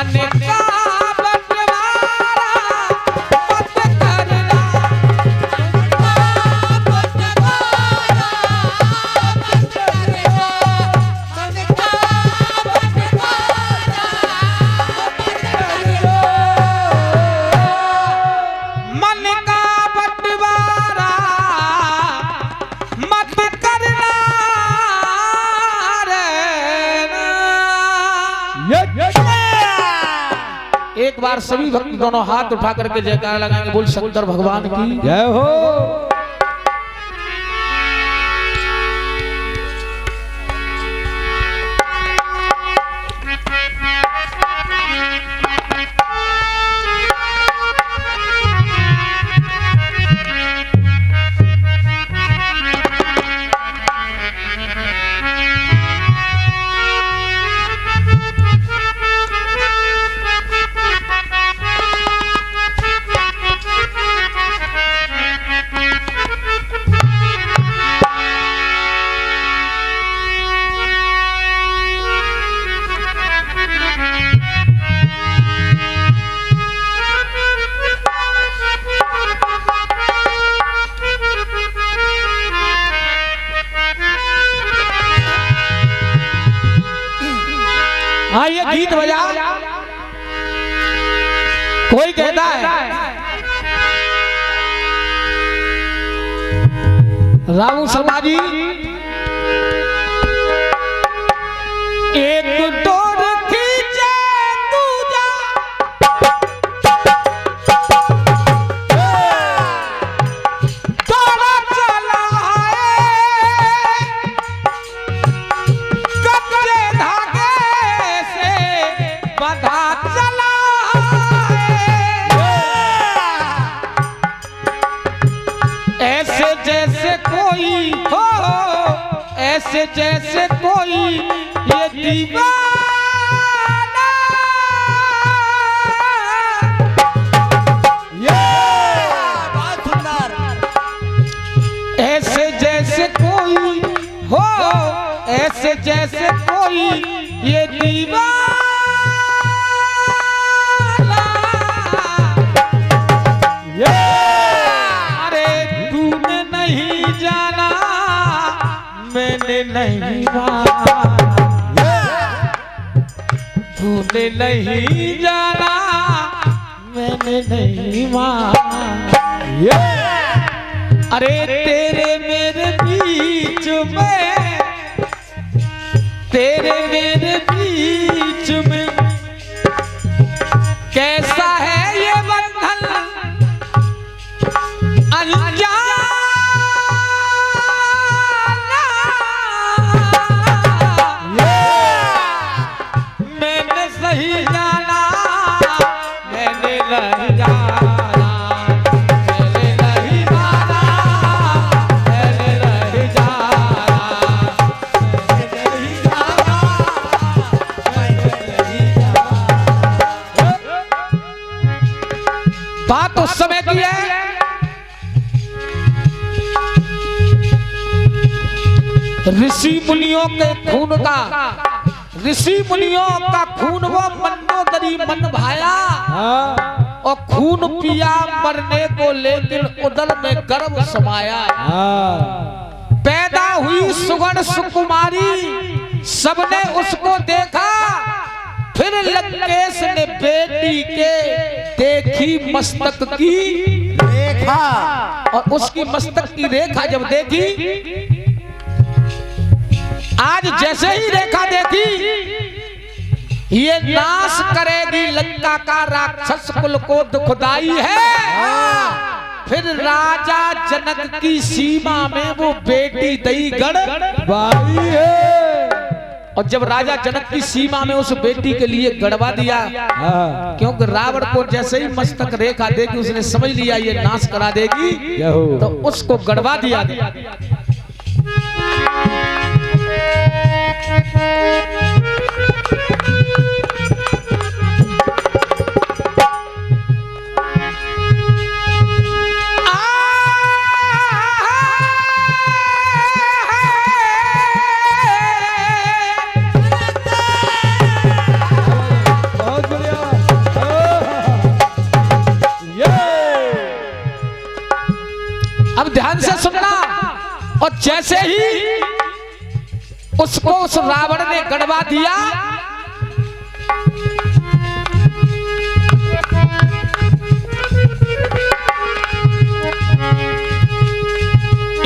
मन का बंटवारा मत करना। मन का बंटवारा मत करना रे ना। एक बार सभी भक्त दोनों हाथ उठा करके जयकारा लगाएंगे, बोल शंकर भगवान की जय हो। हाँ ये गीत बजा। कोई कहता है रामू शर्मा जी एक डोर खींचे तू जा, थोड़ा चला है कच्चे धागे से बंधा चला है। ऐसे जैसे कोई हो, ऐसे जैसे कोई ये दीवाना, बहुत सुंदर। ऐसे जैसे कोई हो, ऐसे जैसे कोई ये दीवाना। अरे तूने नहीं जाना मैंने नहीं माना, तूने नहीं जाना मैंने नहीं माना। अरे तेरे मेरे बीच में, तेरे मेरे बीच में कैसा है ये बंधन अनजाना। मैंने सही जाना मैंने नहीं जाना, मैंने नहीं माना मैंने नहीं जाना, मैंने नहीं जाना मैंने नहीं जाना। बात उस समय की है ऋषि मुनियों के खून का, ऋषि मुनियों का खून वो मंदोदरी मन भाया और खून पिया मरने को लेकिन उदर में गर्भ समाया। पैदा हुई सुगण सुकुमारी सबने उसको देखा, फिर लंकेश ने बेटी के देखी मस्तक की रेखा, और उसकी मस्तक की रेखा जब देखी, आज जैसे ही रेखा देखी ये नाश करेगी लंका का राक्षस कुल को दुखदाई है। फिर राजा जनक की सीमा में वो बेटी दई गढ़वाई है। और जब राजा जनक की सीमा में उस बेटी के लिए गढ़वा दिया, क्योंकि रावण को जैसे ही मस्तक रेखा देखी उसने समझ लिया ये नाश करा देगी, तो उसको गढ़वा दिया। अब ध्यान से सुनना। और जैसे ही उसको उस रावण ने गड़वा दिया,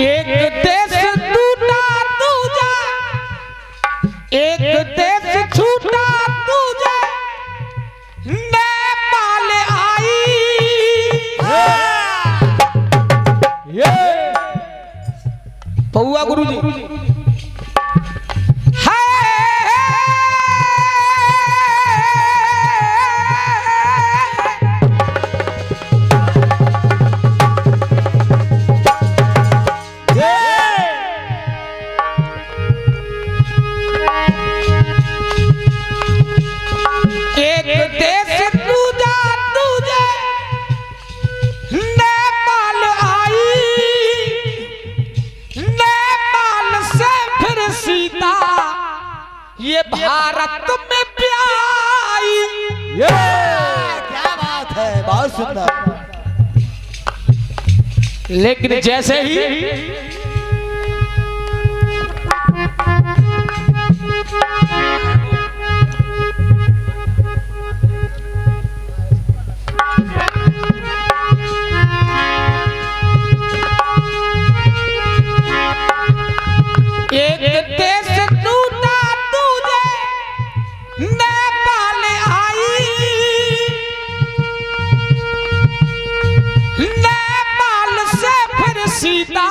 एक देश टूटा दूजा, एक देश छूटा दूजा, नेपाल आई। पौआ गुरु जी ये भारत में प्याई। ये क्या बात है, बहुत सुंदर। लेकिन जैसे ही एक देश टूटा दूजे, नेपाल आई। नेपाल से फिर सीता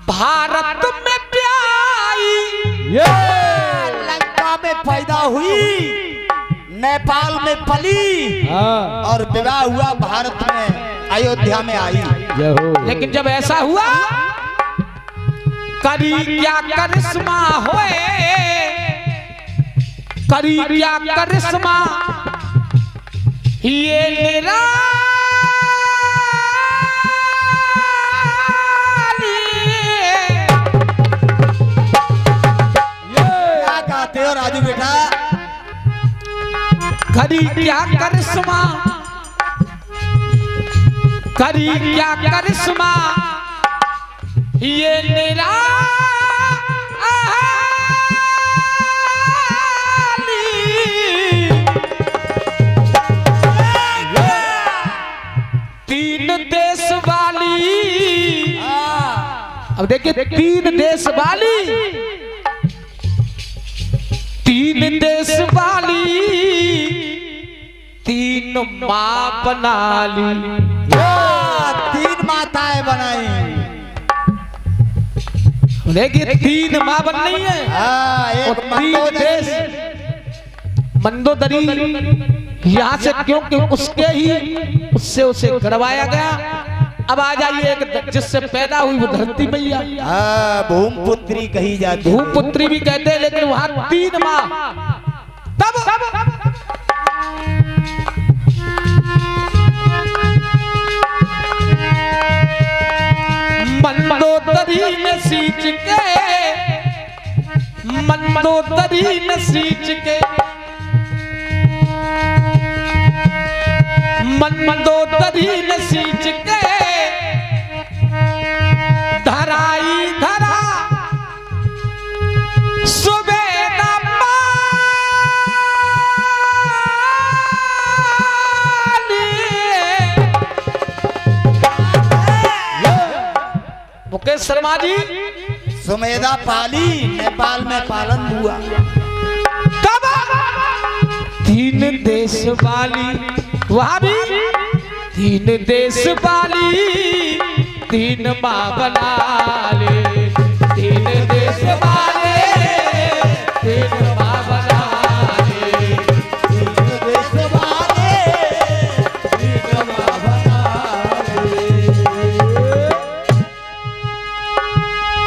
भारत में प्याई। लंका में पैदा हुई, नेपाल में पली, और विवाह हुआ भारत में, अयोध्या में आई। लेकिन जब ऐसा हुआ, करी क्या करिश्मा होए, करी क्या करिश्मा, ये निराली। क्या कहते हो राजू बेटा? करी क्या करिश्मा, करी क्या करिश्मा, ये निराली। तीन देश वाली, अब देखिए, तीन देश वाली, तीन देश वाली, तीन माँ बना ली। तीन माताएं बनाई। देखिए, तीन माँ बन रही है, और तीन देश। मंदोदरी यहाँ से, क्योंकि उसके ही उससे उसे गड़वाया गया। अब आ जाइए, एक जिससे पैदा हुई वो धरती मैया, भूमपुत्री कही जाती है। भूमपुत्री भी कहते हैं, लेकिन वहां तीन माँ। तब मंदोदरी में सींच के, मंदोदरी में सींच के, मंदोदरी में सींच के, धराई धरा सुबेदा मुकेश शर्मा जी। सुमेधा पाली, नेपाल में पालन हुआ। तब तीन देश वाली, वहां भी तीन देश वाली, तीन माँ बना ले। तीन देश वाले, तीन माँ बना ले। तीन देश वाले, तीन माँ बना ले।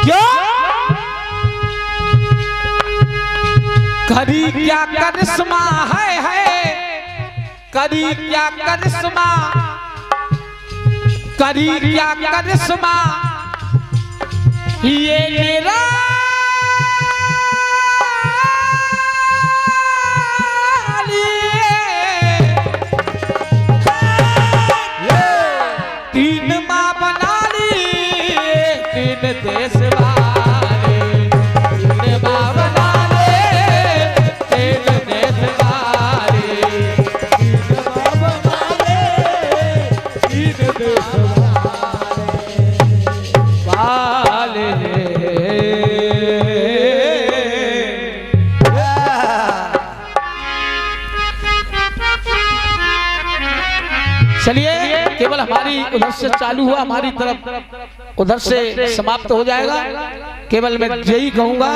क्यों? करी क्या करिश्मा है, करी क्या करिश्मा, करी क्या करिश्मा, ये निराली। तीन माँ बना ली, दीन देश वाले, दीन बाबा ले दीन देश वाले, दीन बाबा ले दीन देश वाले। चलिए केवल हमारी उधर से चालू हुआ, हमारी तरफ उधर से समाप्त हो जाएगा। केवल मैं यही कहूंगा,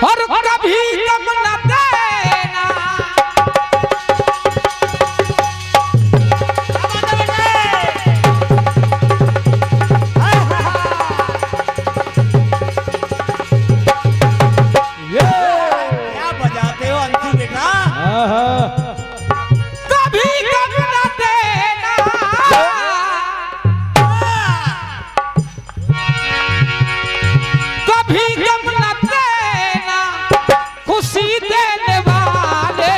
और कभी कम न देना, क्या बजाते हो अंशु बेटा? कभी कम न देना, कभी कम न देना, खुशी देने वाले,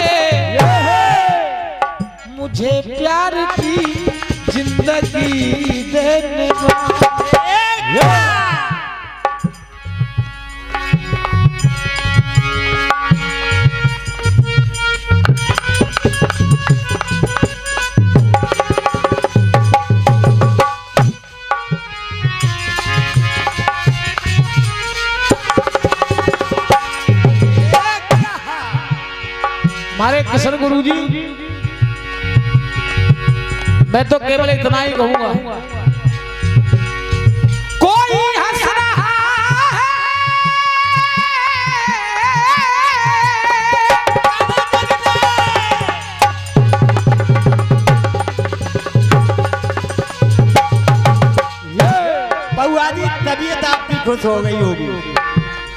मुझे प्यार की जिंदगी देने वाले। हमारे किशन गुरु जी, मैं तो केवल इतना ही कहूंगा, कोई हंस रहा है, बउआ जी तबीयत आपकी खुश हो गई होगी,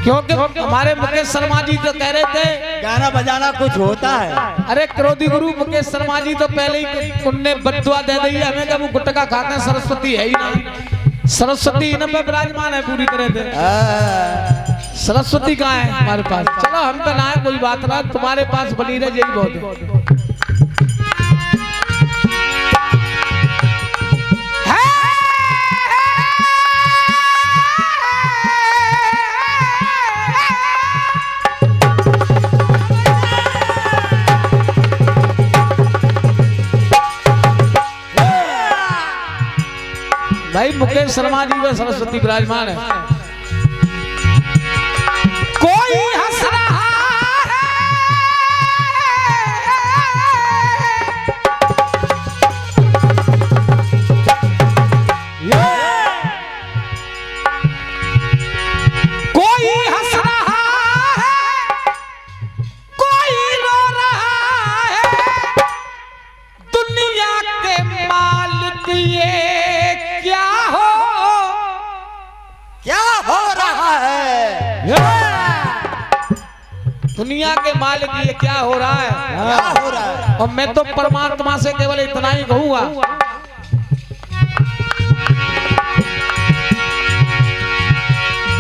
क्योंकि हमारे मुकेश शर्मा जी तो कह रहे थे गाना बजाना कुछ होता है। अरे क्रोधी गुरु मुकेश शर्मा जी तो पहले ही उनने बद्दुआ दे दी हमें, जब वो गुटका खाते हैं, सरस्वती है ही नहीं, सरस्वती इन पे विराजमान है पूरी तरह से। सरस्वती कहाँ है हमारे पास? चलो हम तो ना है, कोई बात ना, तुम्हारे पास बनी रहे यही बहुत है। भाई मुकेश शर्मा जी में सरस्वती विराजमान है। कोई हंस रहा है, कोई हंस रहा है, कोई रो रहा है, दुनिया के मालिक ये क्या हो रहा है? दुनिया के मालिक ये क्या हो रहा है? क्या हो रहा है? और मैं तो परमात्मा से केवल इतना ही कहूंगा,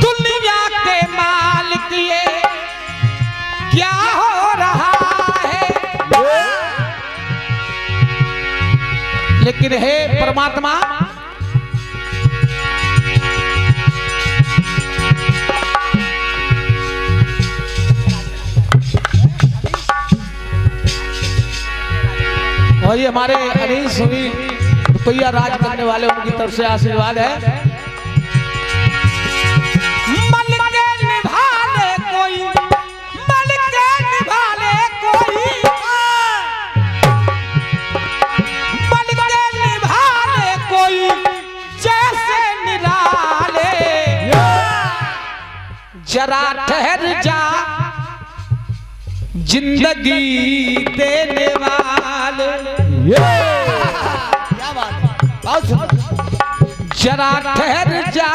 दुनिया के मालिक ये क्या हो रहा है? लेकिन हे परमात्मा, और ये हमारे अनिल सुनील रुपया राज करने वाले, उनकी तरफ से आशीर्वाद है। मलिक निभा ले कोई, मलिक निभा ले कोई, मलिक निभा ले कोई, जैसे निराले, जरा ठहर जा जिंदगी देने वाले। क्या बात है, बहुत सुंदर। जरा ठहर जा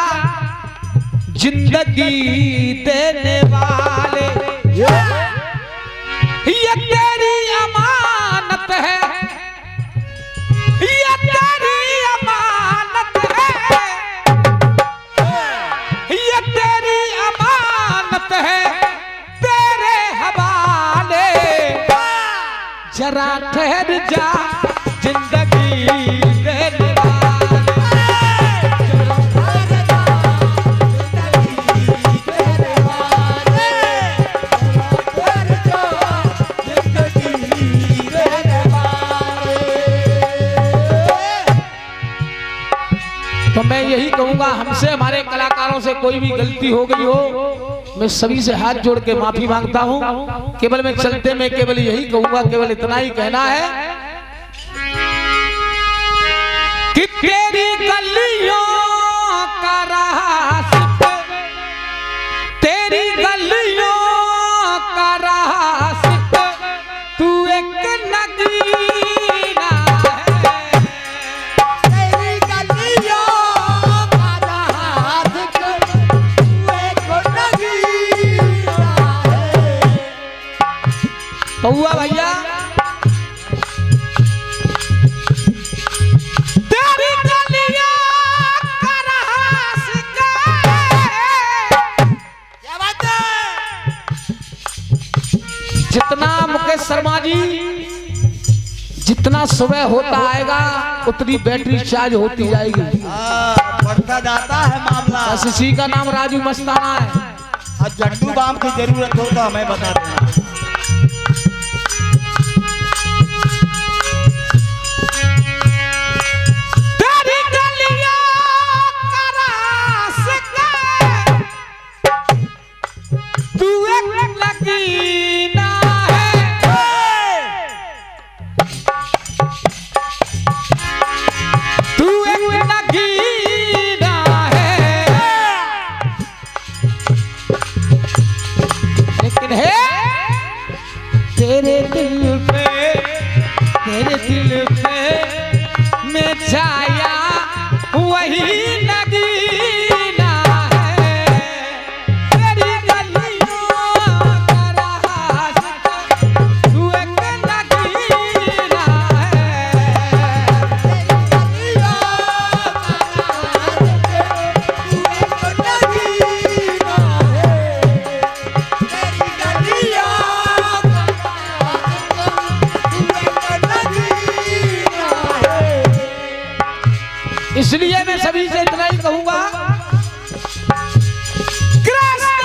जिंदगी देने वाले, ये तेरी अमानत है, ये तेरी अमानत है, जरा ठहर जा जिंदगी रहने तो मैं यही कहूंगा, हमसे हमारे कलाकारों से कोई भी गलती हो गई हो, मैं सभी से हाथ जोड़ के माफी मांगता हूं। केवल मैं चलते में केवल यही कहूंगा, केवल इतना ही कहना है कि तेरी गलियों का रास्ता, तेरी गलियों का रास्ता, तू एक नगीना है। तेरी गलियों का रास्ता, तू एक नगीना है। तो हुआ भैया, जितना मुकेश शर्मा जी, जितना सुबह होता आएगा उतनी बैटरी चार्ज होती जाएगी। बढ़ता जाता है मामला। बस इसी का नाम राजू मस्ताना है। और जट्टू बाम की जरूरत हो तो हमें बता देना। तेरे दिल पे मैं छाया वही नगीना है। तेरी गलियों का रास्ता, तू एक नगीना है। तेरी गलियों का रास्ता, तू एक नगीना है। तेरी गलियों इसलिए मैं सभी से इतना ही कहूंगा, कृष्ण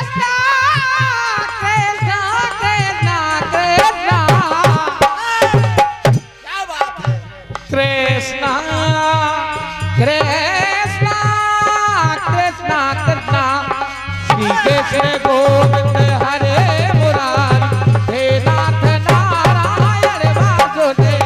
कृष्ण कृष्ण कृष्ण कृष्ण, क्या बात है, कृष्ण कृष्ण कृष्ण कृष्ण, श्री कृष्ण गोविंद हरे मुरारी, हे नाथ नारायण वासुदेव।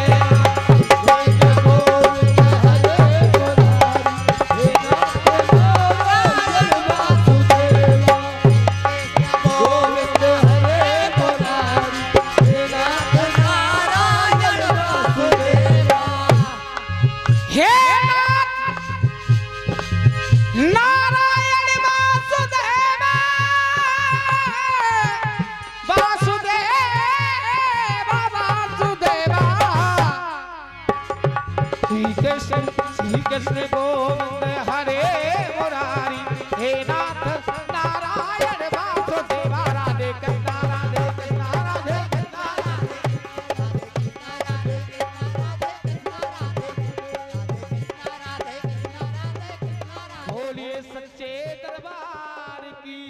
नारायण वासुदेव वासुदेव वासुदेव, श्री कृष्ण गोविंद हरे मुरारी, हे नाथ नारायण वासुदेव। राधे कृष्ण राधे कृष्ण राधे कृष्ण, बोलिए सच्चे दरबार की।